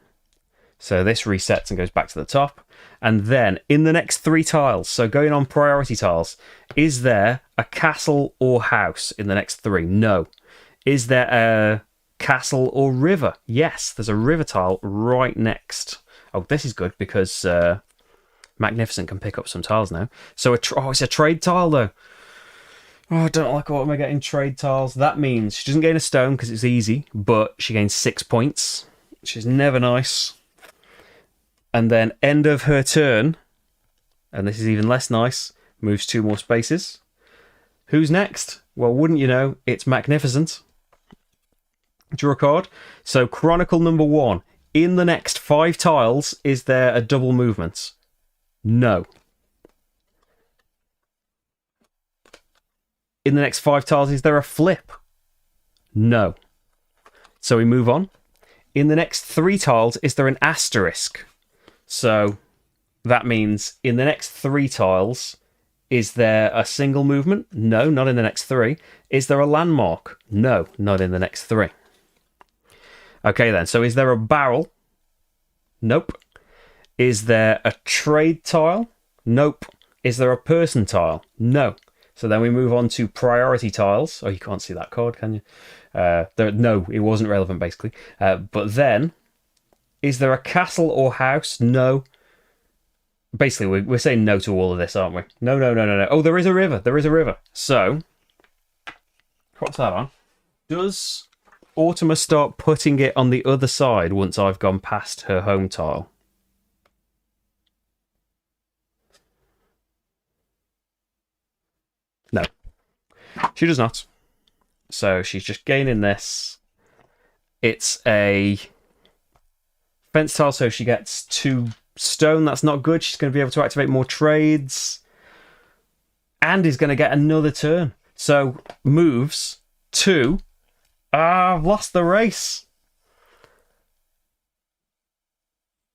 So this resets and goes back to the top. And then in the next three tiles, so going on priority tiles, is there a castle or house in the next three? No. Is there a castle or river? Yes, there's a river tile right next. Oh, this is good because MacNificent can pick up some tiles now. So it's a trade tile though. Oh, I don't like what am I getting trade tiles. That means she doesn't gain a stone because it's easy, but she gains 6 points, which is never nice. And then end of her turn, and this is even less nice, moves 2 more spaces. Who's next? Well, wouldn't you know, it's MacNificent. Draw a card. So Chronicle number 1. In the next 5 tiles, is there a double movement? No. In the next 5 tiles, is there a flip? No. So we move on. In the next 3 tiles, is there an asterisk? So that means in the next 3 tiles, is there a single movement? No, not in the next 3. Is there a landmark? No, not in the next 3. Okay then, so is there a barrel? Nope. Is there a trade tile? Nope. Is there a person tile? No. So then we move on to priority tiles. Oh, you can't see that card, can you? No, it wasn't relevant, basically. But then, is there a castle or house? No. Basically, we're saying no to all of this, aren't we? No. Oh, there is a river. There is a river. So, what's that on? Does Autumna start putting it on the other side once I've gone past her home tile? No. She does not. So she's just gaining this. It's a fence tile, so she gets 2 stone. That's not good. She's going to be able to activate more trades. And is going to get another turn. So moves to... I've lost the race.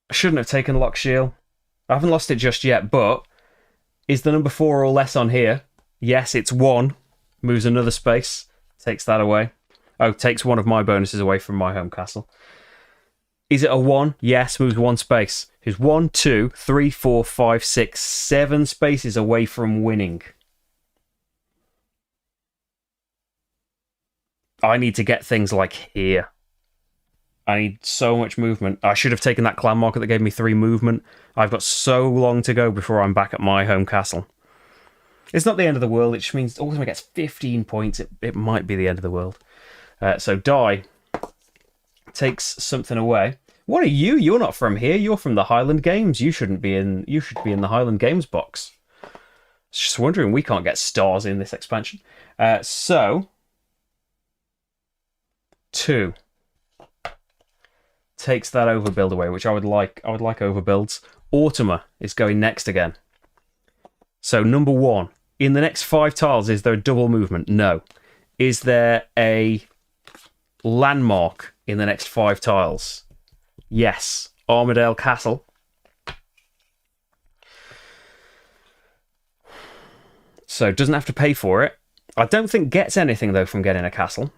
I shouldn't have taken Lock Shield. I haven't lost it just yet, but is the number 4 or less on here? Yes, it's 1. Moves another space. Takes that away. Oh, takes one of my bonuses away from my home castle. Is it a 1? Yes, moves 1 space. It's 1, 2, 3, 4, 5, 6, 7 spaces away from winning. I need to get things like here. I need so much movement. I should have taken that clan marker that gave me 3 movement. I've got so long to go before I'm back at my home castle. It's not the end of the world. It just means Autumna gets 15 points. It might be the end of the world. So Die takes something away. What are you? You're not from here. You're from the Highland Games. You should be in the Highland Games box. Just wondering, we can't get stars in this expansion. So 2 takes that overbuild away, which I would like. I would like overbuilds. Autumna is going next again. So number 1. In the next 5 tiles, is there a double movement? No. Is there a landmark in the next 5 tiles? Yes. Armadale Castle. So doesn't have to pay for it. I don't think gets anything, though, from getting a castle.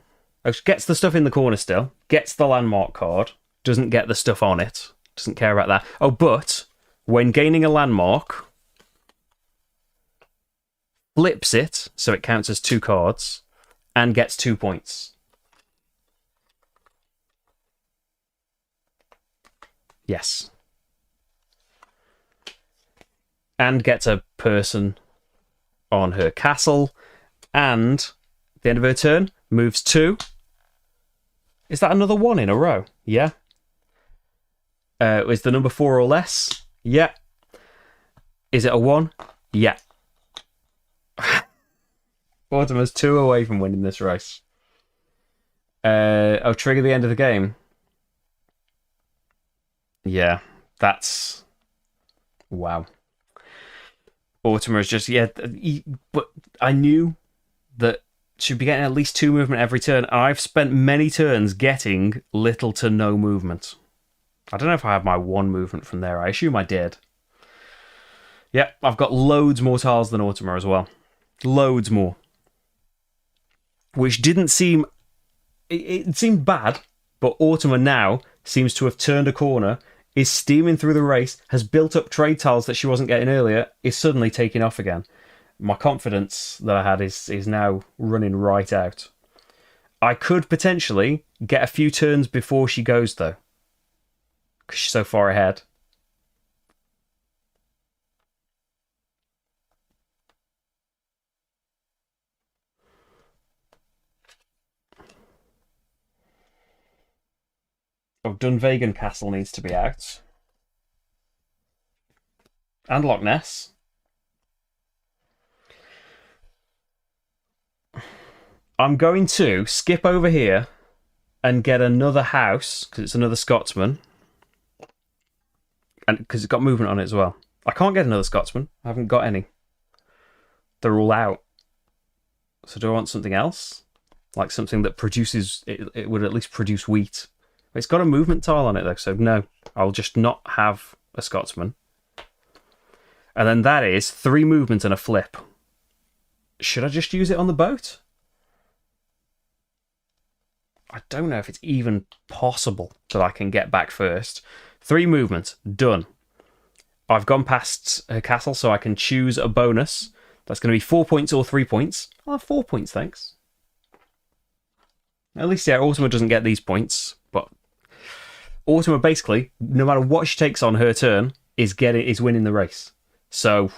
Gets the stuff in the corner still. Gets the landmark card. Doesn't get the stuff on it. Doesn't care about that. Oh, but when gaining a landmark, flips it so it counts as 2 cards, and gets 2 points. Yes. And gets a person on her castle, and at the end of her turn, moves 2. Is that another 1 in a row? Yeah. Is the number 4 or less? Yeah. Is it a 1? Yeah. Mortimer's 2 away from winning this race. I'll trigger the end of the game. Yeah, that's... Wow. Mortimer's just... Yeah, but I knew that she'd be getting at least 2 movement every turn. I've spent many turns getting little to no movement. I don't know if I have my 1 movement from there. I assume I did. Yeah, I've got loads more tiles than Mortimer as well. Loads more. Which didn't seem... It seemed bad, but Mortimer now seems to have turned a corner, is steaming through the race, has built up trade tiles that she wasn't getting earlier, is suddenly taking off again. My confidence that I had is now running right out. I could potentially get a few turns before she goes, though, because she's so far ahead. Oh, Dunvegan Castle needs to be out. And Loch Ness. I'm going to skip over here and get another house, because it's another Scotsman. And because it's got movement on it as well. I can't get another Scotsman. I haven't got any. They're all out. So do I want something else? Like something that produces... It would at least produce wheat. It's got a movement tile on it, though, so no. I'll just not have a Scotsman. And then that is 3 movement and a flip. Should I just use it on the boat? I don't know if it's even possible that I can get back first. 3 movement. Done. I've gone past her castle, so I can choose a bonus. That's going to be 4 points or 3 points. I'll have 4 points, thanks. At least, yeah, Ultima doesn't get these points, but Ultima basically, no matter what she takes on her turn, is winning the race. So,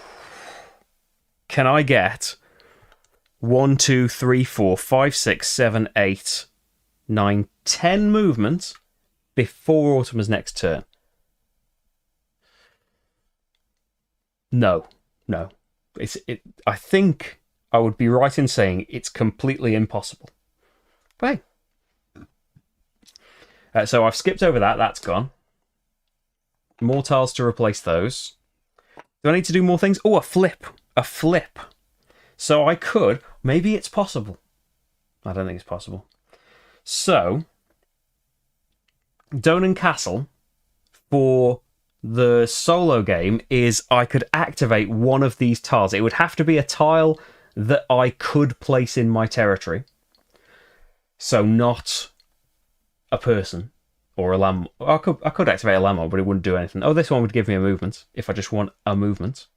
can I get 1, 2, 3, 4, 5, 6, 7, 8, 9, 10 movement before Ultima's next turn? No. I think I would be right in saying it's completely impossible. But hey. So I've skipped over that. That's gone. More tiles to replace those. Do I need to do more things? Oh, a flip. A flip. So I could... Maybe it's possible. I don't think it's possible. So, Donan Castle, for the solo game, is I could activate one of these tiles. It would have to be a tile that I could place in my territory. So not a person or a lamb. I could activate a llama, but it wouldn't do anything. Oh, this one would give me a movement if I just want a movement.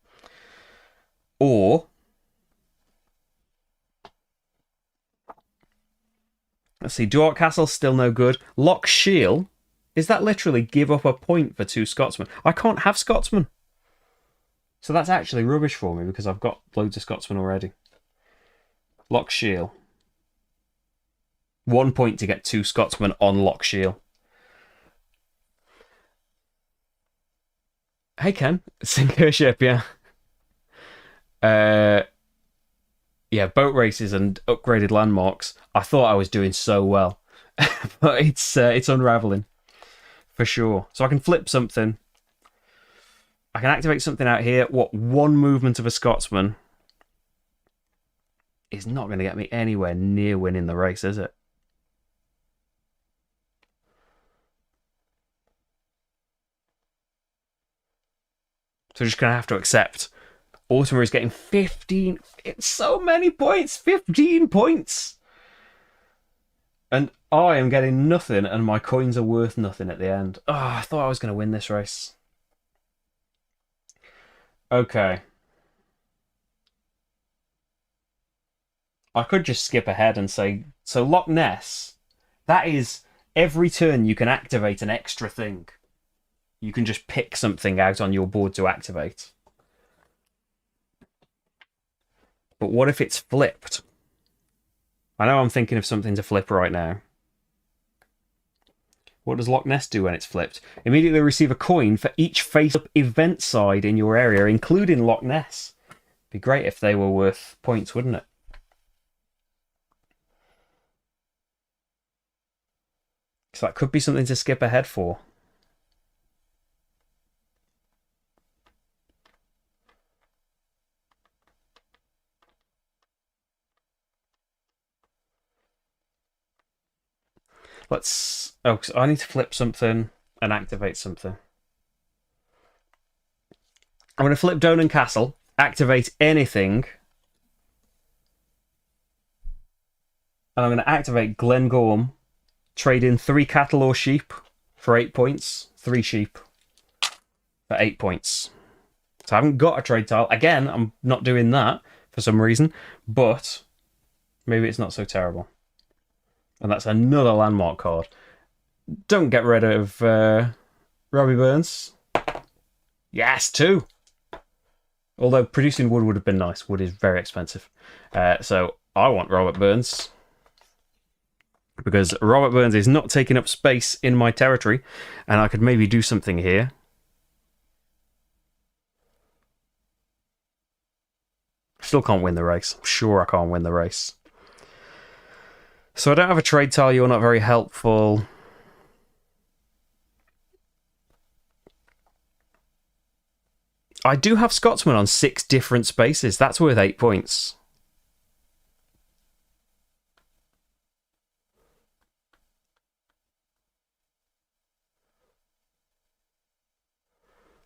Or let's see, Duart Castle still no good. Loch Shiel, is that literally give up a point for 2 Scotsmen? I can't have Scotsmen. So that's actually rubbish for me because I've got loads of Scotsmen already. Loch Shiel. 1 point to get 2 Scotsmen on Loch Shiel. Hey Ken, sink Airship, yeah. Yeah, boat races and upgraded landmarks. I thought I was doing so well, but it's unraveling for sure. So I can flip something. I can activate something out here. What, 1 movement of a Scotsman is not going to get me anywhere near winning the race, is it? So just going to have to accept. Ultima is getting 15. It's so many points. 15 points. And I am getting nothing, and my coins are worth nothing at the end. Oh, I thought I was going to win this race. Okay. I could just skip ahead and say, so Loch Ness, that is every turn you can activate an extra thing. You can just pick something out on your board to activate. But what if it's flipped? I know I'm thinking of something to flip right now. What does Loch Ness do when it's flipped? Immediately receive a coin for each face-up event side in your area, including Loch Ness. Be great if they were worth points, wouldn't it? So that could be something to skip ahead for. Let's... Oh, so I need to flip something and activate something. I'm going to flip Donan Castle, activate anything, and I'm going to activate Glengorm, trade in 3 cattle or sheep for 8 points, 3 sheep for 8 points. So I haven't got a trade tile. Again, I'm not doing that for some reason, but maybe it's not so terrible. And that's another landmark card. Don't get rid of Robbie Burns. Yes, 2. Although producing wood would have been nice. Wood is very expensive. So I want Robert Burns. Because Robert Burns is not taking up space in my territory. And I could maybe do something here. Still can't win the race. I'm sure I can't win the race. So I don't have a trade tile. You're not very helpful. I do have Scotsman on 6 different spaces. That's worth 8 points.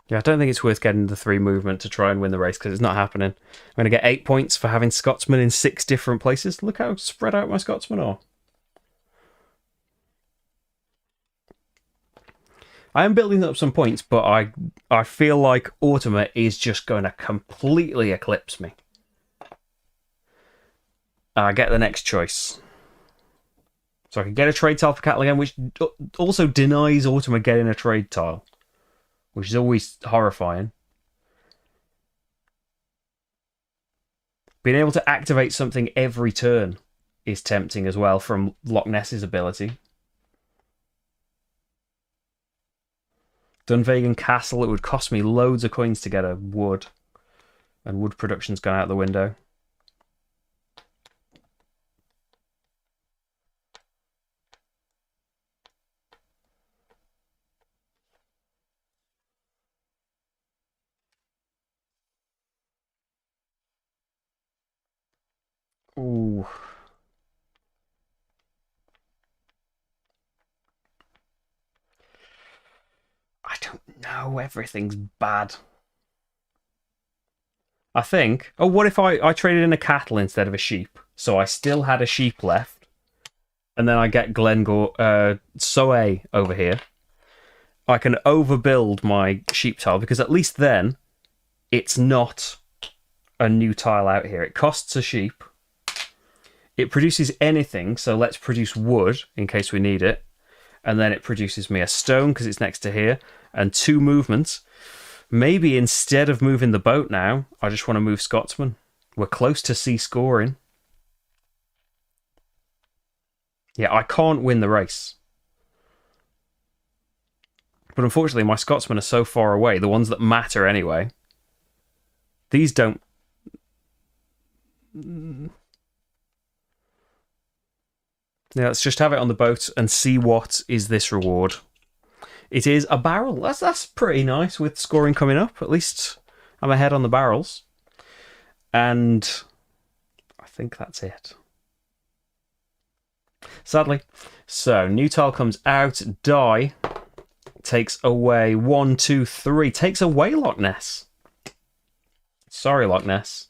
Yeah, I don't think it's worth getting the 3 movement to try and win the race because it's not happening. I'm going to get 8 points for having Scotsman in 6 different places. Look how spread out my Scotsmen are. I am building up some points, but I feel like Autumn is just going to completely eclipse me. I get the next choice. So I can get a trade tile for cattle again, which also denies Autumn getting a trade tile, which is always horrifying. Being able to activate something every turn is tempting as well from Loch Ness's ability. Dunvegan Castle, it would cost me loads of coins to get a wood. And wood production's gone out the window. Ooh. I don't know. Everything's bad. I think... Oh, what if I traded in a cattle instead of a sheep? So I still had a sheep left. And then I get Soe over here. I can overbuild my sheep tile, because at least then it's not a new tile out here. It costs a sheep. It produces anything, so let's produce wood in case we need it. And then it produces me a stone because it's next to here. And 2 movements. Maybe instead of moving the boat now, I just want to move Scotsman. We're close to C scoring. Yeah, I can't win the race. But unfortunately, my Scotsmen are so far away. The ones that matter anyway. These don't... Yeah, let's just have it on the boat and see what is this reward. It is a barrel. That's pretty nice with scoring coming up. At least I'm ahead on the barrels. And I think that's it. Sadly. So, new tile comes out. Die. Takes away 1, 2, 3. Takes away Loch Ness. Sorry, Loch Ness.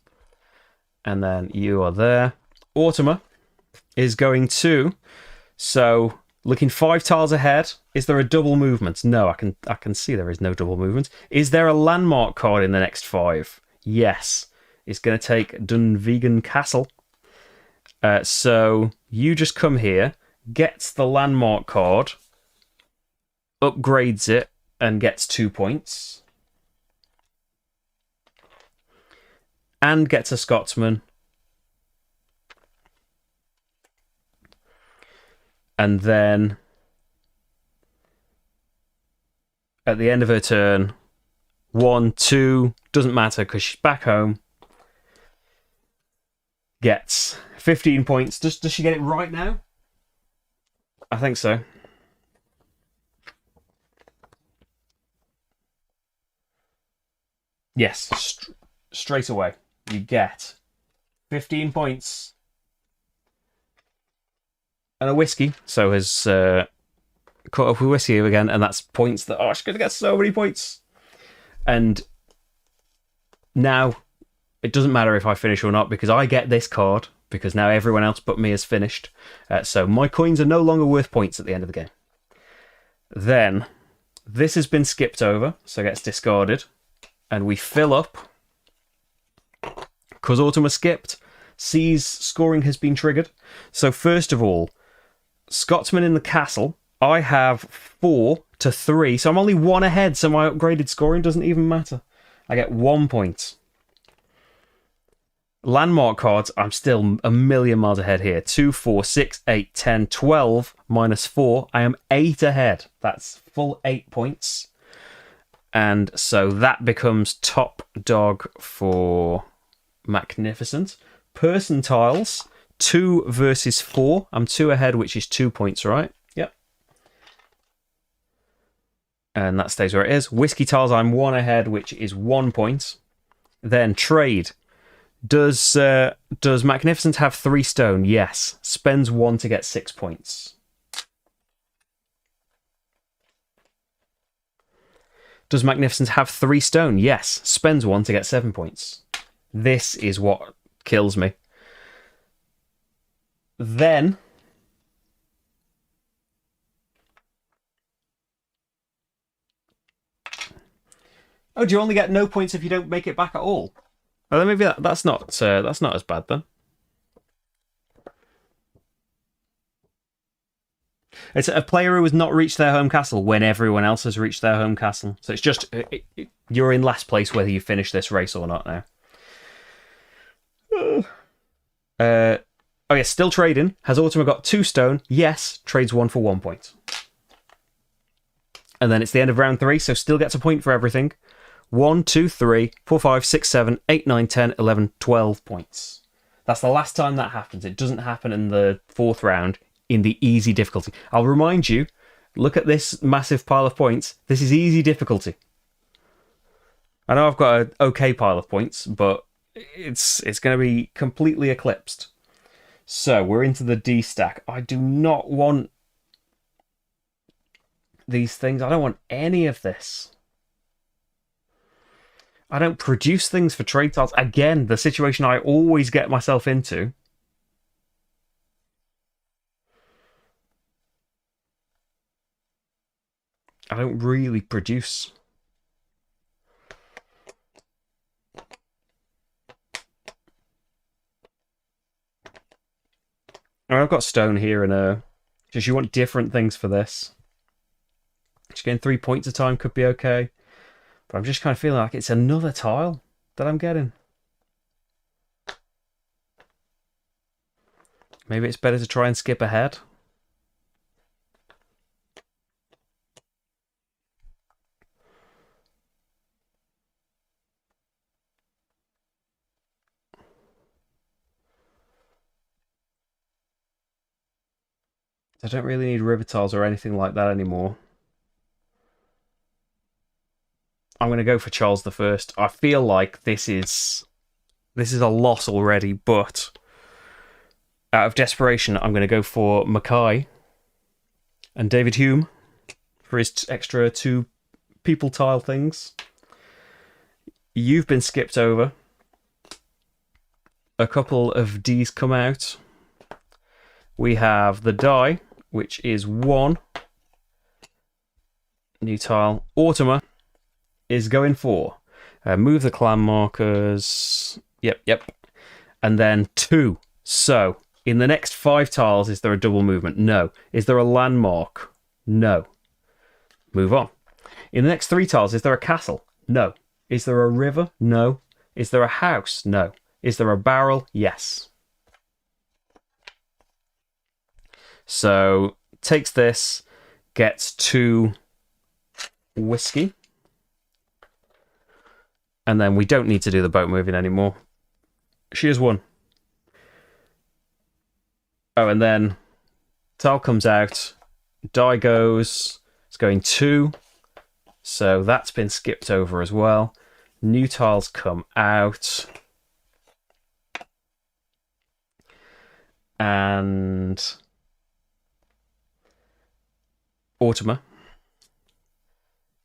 And then you are there. Autumn is going to... So, looking 5 tiles ahead. Is there a double movement? No, I can see there is no double movement. Is there a landmark card in the next 5? Yes. It's going to take Dunvegan Castle. So you just come here, gets the landmark card, upgrades it, and gets 2 points. And gets a Scotsman. And then at the end of her turn, 1, 2, doesn't matter because she's back home, gets 15 points. Does she get it right now? I think so. Yes, straight away. You get 15 points. And a whiskey. So has caught up with whiskey again, and that's points that... Oh, she's going to get so many points. And now it doesn't matter if I finish or not, because I get this card, because now everyone else but me has finished. So my coins are no longer worth points at the end of the game. Then this has been skipped over, so it gets discarded. And we fill up. Because Autumn was skipped, C's scoring has been triggered. So first of all, Scotsman in the castle, I have 4 to 3, so I'm only 1 ahead, so my upgraded scoring doesn't even matter. I get 1 point. Landmark cards, I'm still a million miles ahead here. 2, 4, 6, 8, 10, 12, minus 4. I am 8 ahead. That's full 8 points. And so that becomes top dog for MacNificent. Person tiles, 2 versus 4. I'm 2 ahead, which is 2 points, right? Yep. And that stays where it is. Whiskey tiles, I'm 1 ahead, which is 1 point. Then trade. Does MacNificent have 3 stone? Yes. Spends 1 to get 6 points. Does MacNificent have 3 stone? Yes. Spends 1 to get 7 points. This is what kills me. Then oh, do you only get no points if you don't make it back at all? Oh, then maybe that's not as bad then. It's a player who has not reached their home castle when everyone else has reached their home castle. So it's just you're in last place whether you finish this race or not now. Oh yeah, still trading. Has Autumn got 2 stone? Yes. Trades 1 for 1 point. And then it's the end of round 3, so still gets a point for everything. 1, 2, 3, 4, 5, 6, 7, 8, 9, 10, 11, 12 points. That's the last time that happens. It doesn't happen in the 4th round in the easy difficulty. I'll remind you, look at this massive pile of points. This is easy difficulty. I know I've got an okay pile of points, but it's going to be completely eclipsed. So we're into the D stack. I do not want these things. I don't want any of this. I don't produce things for trade tiles. Again, the situation I always get myself into. I don't really produce. I've got stone here and just you want different things for this. Just getting 3 points a time could be okay. But I'm just kind of feeling like it's another tile that I'm getting. Maybe it's better to try and skip ahead. I don't really need river tiles or anything like that anymore. I'm going to go for Charles I. I feel like this is a loss already, but out of desperation, I'm going to go for Mackay and David Hume for his extra 2 people tile things. You've been skipped over. A couple of D's come out. We have the die, which is 1. New tile. Autumn is going for. Move the clan markers. Yep. And then 2. So, In the next 5 tiles, is there a double movement? No. Is there a landmark? No. Move on. In the next 3 tiles, is there a castle? No. Is there a river? No. Is there a house? No. Is there a barrel? Yes. So, takes this, gets 2 whiskey. And then we don't need to do the boat moving anymore. She has 1. Oh, and then tile comes out. Die goes. It's going 2. So that's been skipped over as well. New tiles come out. And Automa.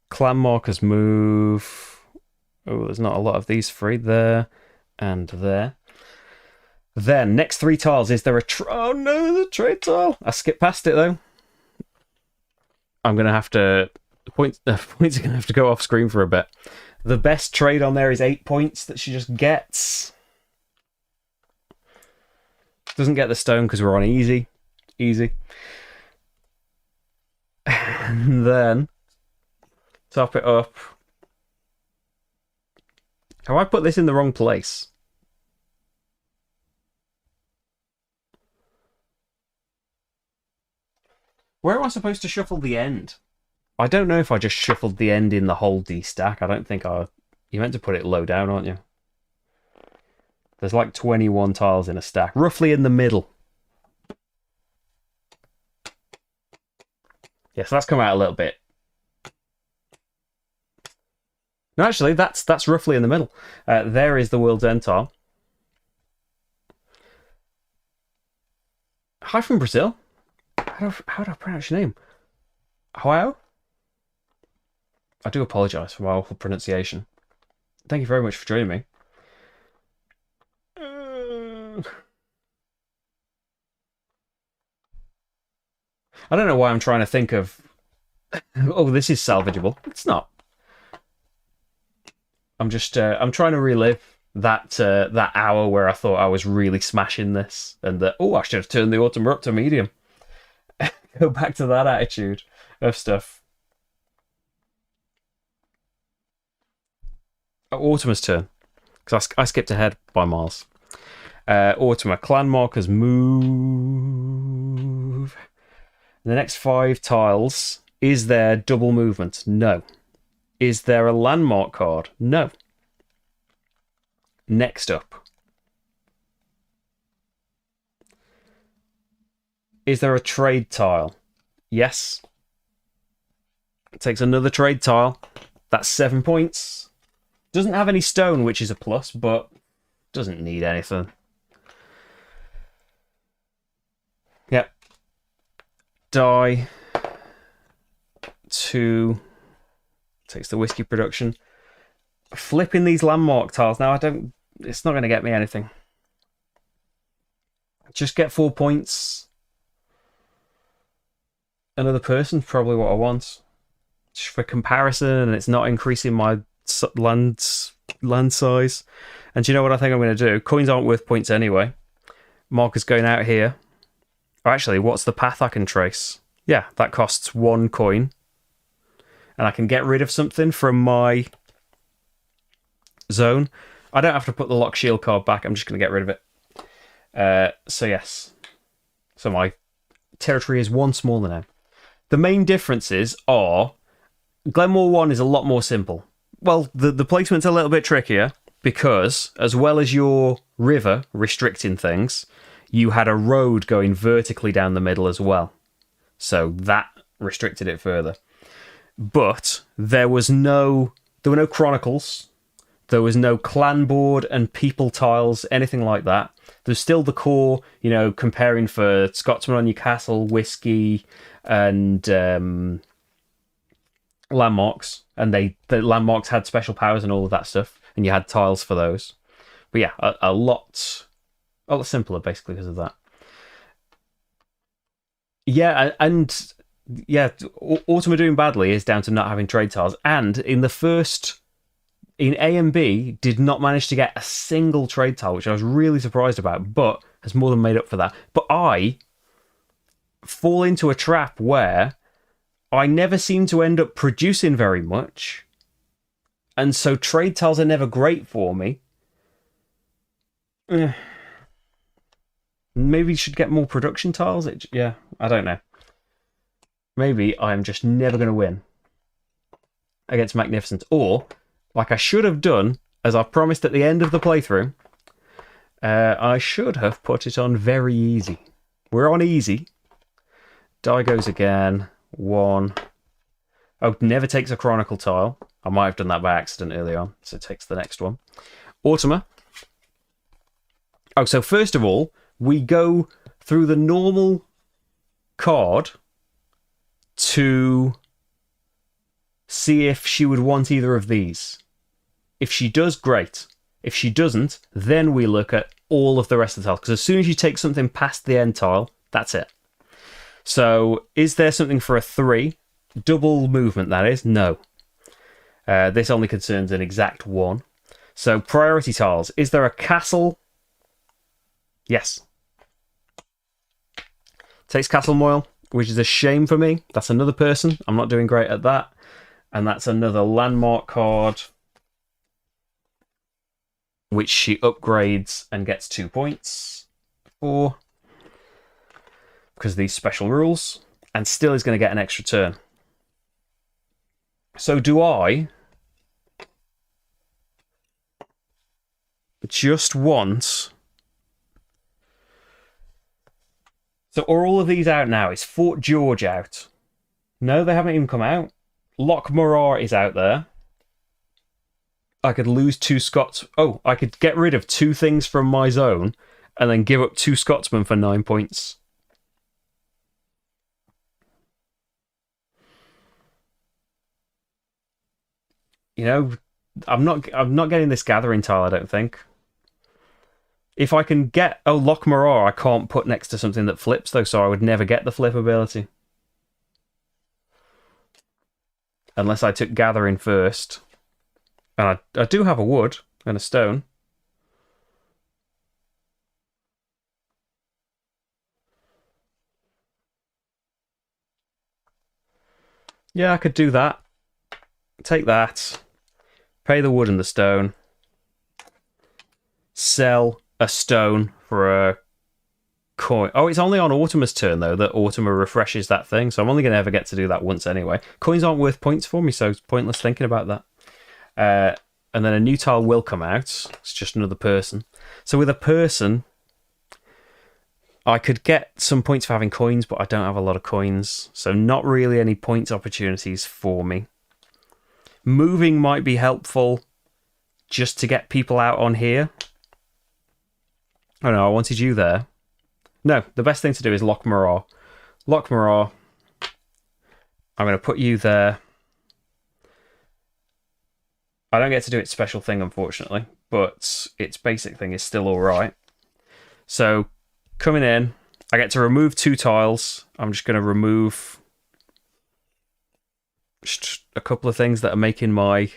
Clan markers move. Oh, there's not a lot of these free. There and there. Then, next 3 tiles, is there a... oh no, the trade tile! I skipped past it, though. I'm going to have to... points are going to have to go off screen for a bit. The best trade on there is 8 points that she just gets. Doesn't get the stone because we're on easy. Easy. And then, top it up. Have I put this in the wrong place? Where am I supposed to shuffle the end? I don't know if I just shuffled the end in the whole D stack. I don't think I... You're meant to put it low down, aren't you? There's like 21 tiles in a stack. Roughly in the middle. Yes, that's come out a little bit. No, actually, that's roughly in the middle. There is the World's End tile. Hi from Brazil. How do I pronounce your name? Ohio? I do apologise for my awful pronunciation. Thank you very much for joining me. I don't know why I'm trying to think of... oh, this is salvageable. It's not. I'm just... I'm trying to relive that hour where I thought I was really smashing this. And that, oh, I should have turned the Automa up to medium. Go back to that attitude of stuff. Oh, Automa's turn. Because I skipped ahead by miles. Automa, clan markers move. The next 5 tiles. Is there double movement? No. Is there a landmark card? No. Next up. Is there a trade tile? Yes. It takes another trade tile. That's 7 points. Doesn't have any stone, which is a plus, but doesn't need anything. Yep. Die. 2. Takes the whiskey production. Flipping these landmark tiles. Now, it's not going to get me anything. Just get 4 points. Another person, probably what I want. Just for comparison, and it's not increasing my land size. And do you know what I think I'm going to do? Coins aren't worth points anyway. Marker's going out here. Oh, actually, what's the path I can trace? Yeah, that costs 1 coin. And I can get rid of something from my zone. I don't have to put the lock shield card back. I'm just going to get rid of it. So yes. So my territory is 1 smaller now. The main differences are Glen More 1 is a lot more simple. Well, the placement's a little bit trickier because, as well as your river restricting things, you had a road going vertically down the middle as well. So that restricted it further. But there were no Chronicles. There was no clan board and people tiles, anything like that. There's still the core, comparing for Scotsman on your castle, whiskey, and landmarks. And the landmarks had special powers and all of that stuff. And you had tiles for those. But yeah, a lot simpler, basically, because of that. Yeah, and yeah, Automa doing badly is down to not having trade tiles. And in the first in A and B did not manage to get a single trade tile, which I was really surprised about, but has more than made up for that. But I fall into a trap where I never seem to end up producing very much, and so trade tiles are never great for me. Maybe you should get more production tiles. Yeah, I don't know. Maybe I'm just never going to win against MacNificent. Or, like I should have done, as I promised at the end of the playthrough, I should have put it on very easy. We're on easy. Die goes again. 1. Oh, never takes a Chronicle tile. I might have done that by accident early on, so it takes the next one. Automa. Oh, so first of all, we go through the normal card to see if she would want either of these. If she does, great. If she doesn't, then we look at all of the rest of the tiles. Because as soon as you take something past the end tile, that's it. So, is there something for a 3? Double movement, that is? No. This only concerns an exact 1. So, priority tiles. Is there a castle? Yes. Takes Castle Moil, which is a shame for me. That's another person. I'm not doing great at that. And that's another landmark card, which she upgrades and gets 2 points for, because of these special rules, and still is going to get an extra turn. So do I just want... So are all of these out now? Is Fort George out? No, they haven't even come out. Loch Morar is out there. I could lose 2 Scots. Oh, I could get rid of 2 things from my zone and then give up 2 Scotsmen for 9 points. You know, I'm not getting this gathering tile, I don't think. If I can get... Oh, Loch Morar I can't put next to something that flips, though, so I would never get the flip ability. Unless I took gathering first. And I do have a wood and a stone. Yeah, I could do that. Take that. Pay the wood and the stone. Sell a stone for a coin. Oh, it's only on Automa's turn, though, that Automa refreshes that thing. So I'm only going to ever get to do that once anyway. Coins aren't worth points for me, so it's pointless thinking about that. And then a new tile will come out. It's just another person. So with a person, I could get some points for having coins, but I don't have a lot of coins. So not really any points opportunities for me. Moving might be helpful just to get people out on here. Oh no, I wanted you there. No, the best thing to do is Loch Morar. Loch Morar. I'm going to put you there. I don't get to do its special thing, unfortunately, but its basic thing is still alright. So, coming in, I get to remove 2 tiles. I'm just going to remove just a couple of things that are making my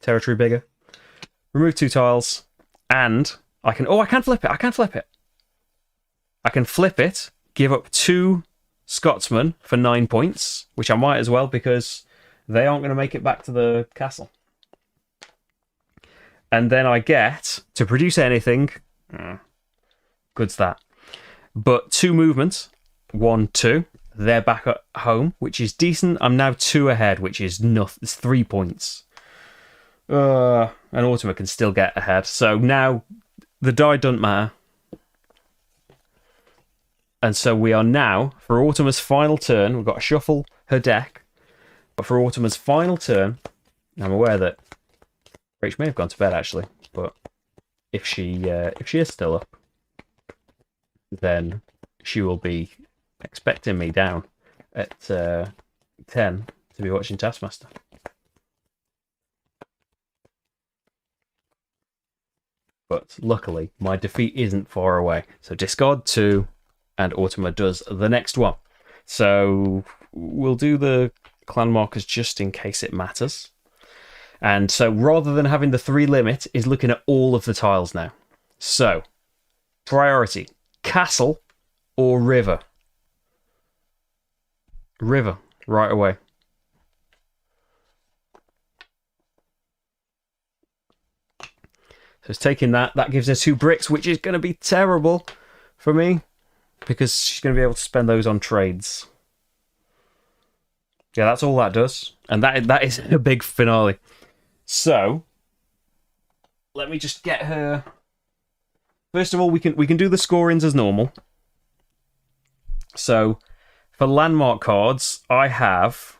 territory bigger. Remove 2 tiles, and I can... Oh, I can flip it! I can flip it! I can flip it, give up 2 Scotsmen for 9 points, which I might as well, because they aren't going to make it back to the castle. And then I get to produce anything. Good's that. But 2 movements. 1, 2. They're back at home, which is decent. I'm now 2 ahead, which is nothing. It's 3 points. And Automa can still get ahead. So now the die doesn't matter. And so we are now, for Automa's final turn, we've got to shuffle her deck. But for Automa's final turn, I'm aware that Rach may have gone to bed, actually. But if she is still up, then she will be expecting me down at 10 to be watching Taskmaster. But luckily, my defeat isn't far away. So discard 2, and Automa does the next one. So we'll do the clan markers just in case it matters. And so rather than having the 3 limit, is looking at all of the tiles now. So, priority, castle or river? River, right away. So it's taking that. That gives her 2 bricks, which is going to be terrible for me, because she's going to be able to spend those on trades. Yeah, that's all that does. And that is a big finale. So, let me just get her... First of all, we can do the scorings as normal. So, for landmark cards, I have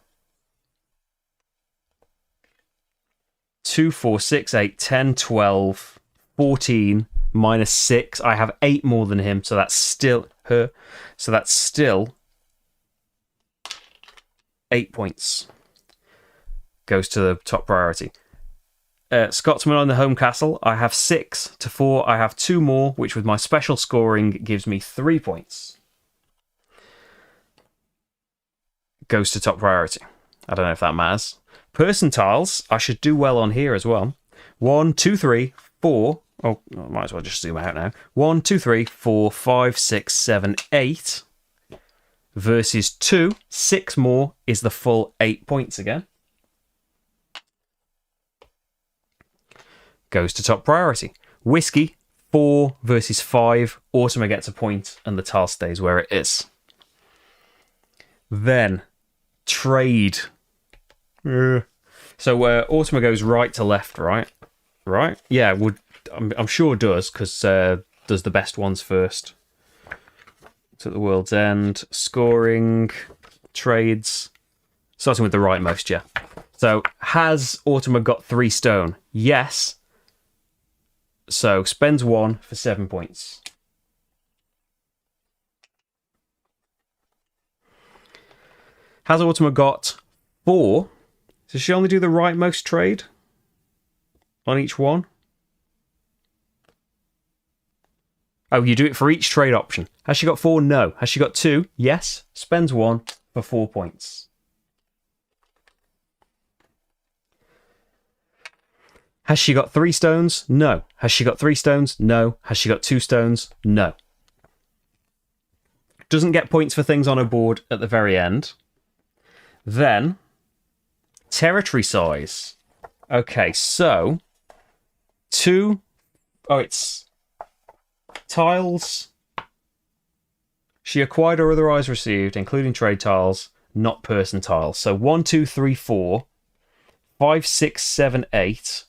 2, 4, 6, 8, 10, 12, 14, minus 6. I have 8 more than him, so that's still her. So that's still 8 points. Goes to the top priority. Scotsman on the home castle, I have 6 to 4. I have 2 more, which with my special scoring gives me 3 points. Goes to top priority. I don't know if that matters. Person tiles, I should do well on here as well. 1, 2, 3, 4. Oh, I might as well just zoom out now. 1, 2, 3, 4, 5, 6, 7, 8. Versus 2. 6 more is the full 8 points again. Goes to top priority. Whiskey, 4 versus 5. Autumn gets a point and the tile stays where it is. Then, trade. So Autumn goes right to left, right? Right? Yeah, I'm sure does, because does the best ones first. To the world's end. Scoring. Trades. Starting with the rightmost, yeah. So, has Autumn got 3 stone? Yes. So, spends 1 for 7 points. Has Autumn got 4? Does she only do the rightmost trade on each one? Oh, you do it for each trade option. Has she got 4? No. Has she got 2? Yes. Spends 1 for 4 points. Has she got 3 stones? No. Has she got 3 stones? No. Has she got 2 stones? No. Doesn't get points for things on her board at the very end. Then, territory size. Okay, so 2. Oh, it's tiles. She acquired or otherwise received, including trade tiles, not person tiles. So 1, 2, 3, 4, 5, 6, 7, 8,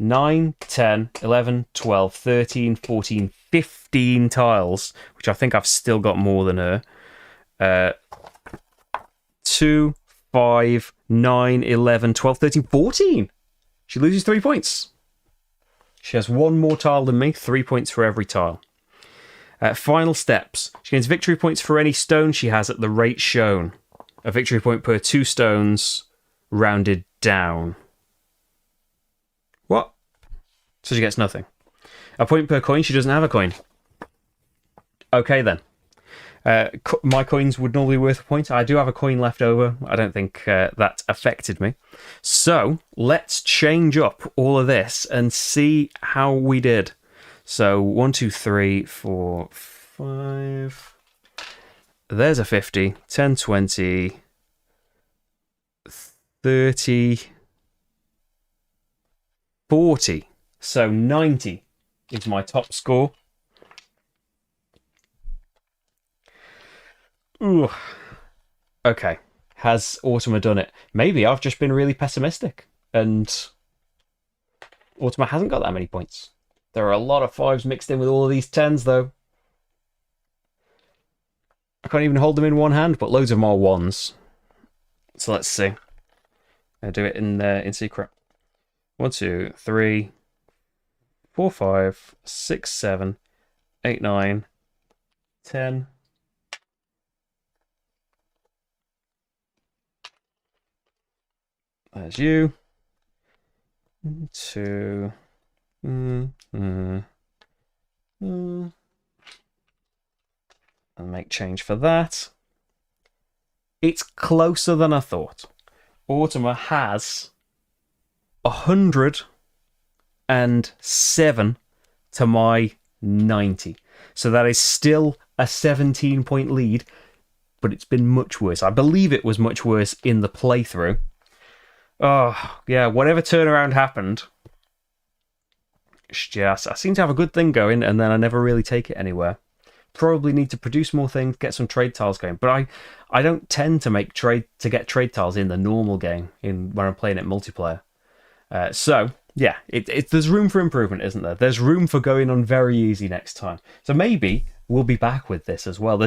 9, 10, 11, 12, 13, 14, 15 tiles, which I think I've still got more than her. 2, 5, 9, 11, 12, 13, 14. She loses 3 points. She has 1 more tile than me, 3 points for every tile. Final steps. She gains victory points for any stone she has at the rate shown. A victory point per 2 stones, rounded down. What? So she gets nothing. A point per coin. She doesn't have a coin. Okay then. My coins would normally be worth a point. I do have a coin left over. I don't think that affected me. So let's change up all of this and see how we did. So 1, 2, 3, 4, 5. There's a 50. 10, 20, 30, 40. So 90 is my top score. Ooh. Okay. Has Autumn done it? Maybe I've just been really pessimistic and Autumn hasn't got that many points. There are a lot of 5s mixed in with all of these 10s though. I can't even hold them in one hand, but loads of them are 1s. So let's see. I'll do it in secret. 1, 2, 3, 4, 5, 6, 7, 8, 9, 10. There's you. 2. And make change for that. It's closer than I thought. Autumn has 107 to my 90. So that is still a 17-point lead, but it's been much worse. I believe it was much worse in the playthrough. Oh, yeah, whatever turnaround happened. Yes, I seem to have a good thing going, and then I never really take it anywhere. Probably need to produce more things, get some trade tiles going. But I don't tend to get trade tiles in the normal game when I'm playing it multiplayer. So yeah, there's room for improvement, isn't there? There's room for going on very easy next time. So maybe we'll be back with this as well.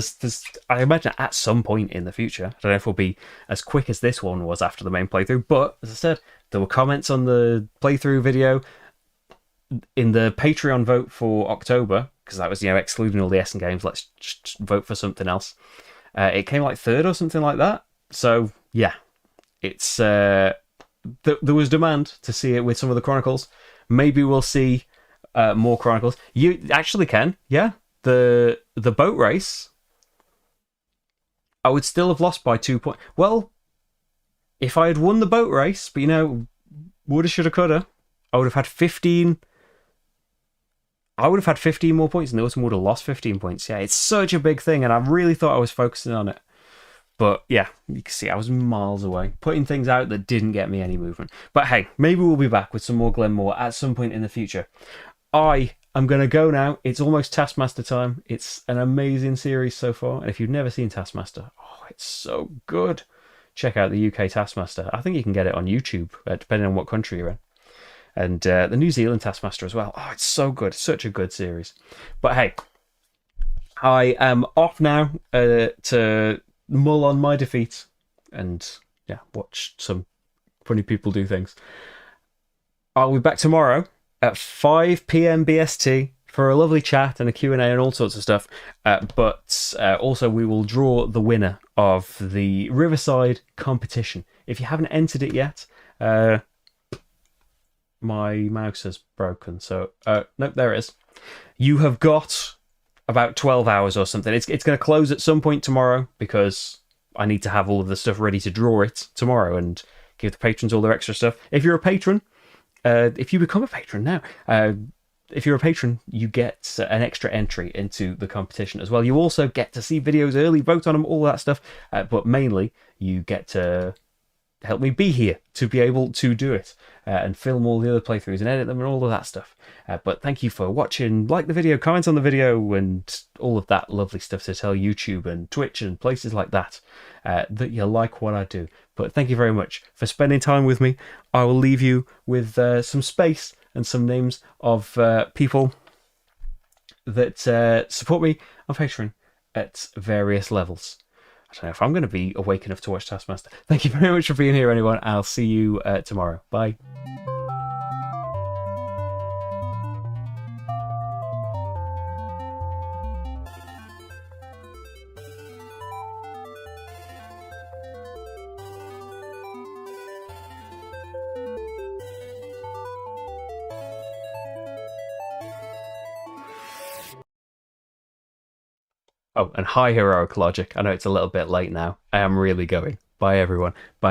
I imagine at some point in the future. I don't know if we'll be as quick as this one was after the main playthrough. But as I said, there were comments on the playthrough video in the Patreon vote for October, because that was, excluding all the Essen games. Let's just vote for something else. It came like third or something like that. So yeah, it's there was demand to see it with some of the Chronicles. Maybe we'll see more Chronicles. You actually can, yeah. The boat race, I would still have lost by 2 points. Well, if I had won the boat race, but woulda, shoulda, coulda, I would have had 15. I would have had 15 more points, and the Ultimate would have lost 15 points. Yeah, it's such a big thing, and I really thought I was focusing on it. But yeah, you can see I was miles away, putting things out that didn't get me any movement. But hey, maybe we'll be back with some more Glen More at some point in the future. I'm going to go now. It's almost Taskmaster time. It's an amazing series so far. And if you've never seen Taskmaster, it's so good. Check out the UK Taskmaster. I think you can get it on YouTube, depending on what country you're in. And the New Zealand Taskmaster as well. Oh, it's so good. Such a good series. But hey, I am off now to mull on my defeat and watch some funny people do things. I'll be back tomorrow at 5 p.m. BST for a lovely chat and a Q&A and all sorts of stuff. But also we will draw the winner of the Riverside competition. If you haven't entered it yet, my mouse has broken. So, nope, there it is. You have got about 12 hours or something. It's going to close at some point tomorrow because I need to have all of the stuff ready to draw it tomorrow and give the patrons all their extra stuff. If you're a patron, if you become a patron now, if you're a patron, you get an extra entry into the competition as well. You also get to see videos early, vote on them, all that stuff. But mainly, you get to help me be here to be able to do it and film all the other playthroughs and edit them and all of that stuff. But thank you for watching. Like the video, comment on the video, and all of that lovely stuff to tell YouTube and Twitch and places like that that you like what I do. But thank you very much for spending time with me. I will leave you with some space and some names of people that support me on Patreon at various levels. I don't know if I'm going to be awake enough to watch Taskmaster. Thank you very much for being here, anyone. I'll see you tomorrow. Bye. Oh, and high heroic logic. I know it's a little bit late now. I am really going. Bye, everyone. Bye.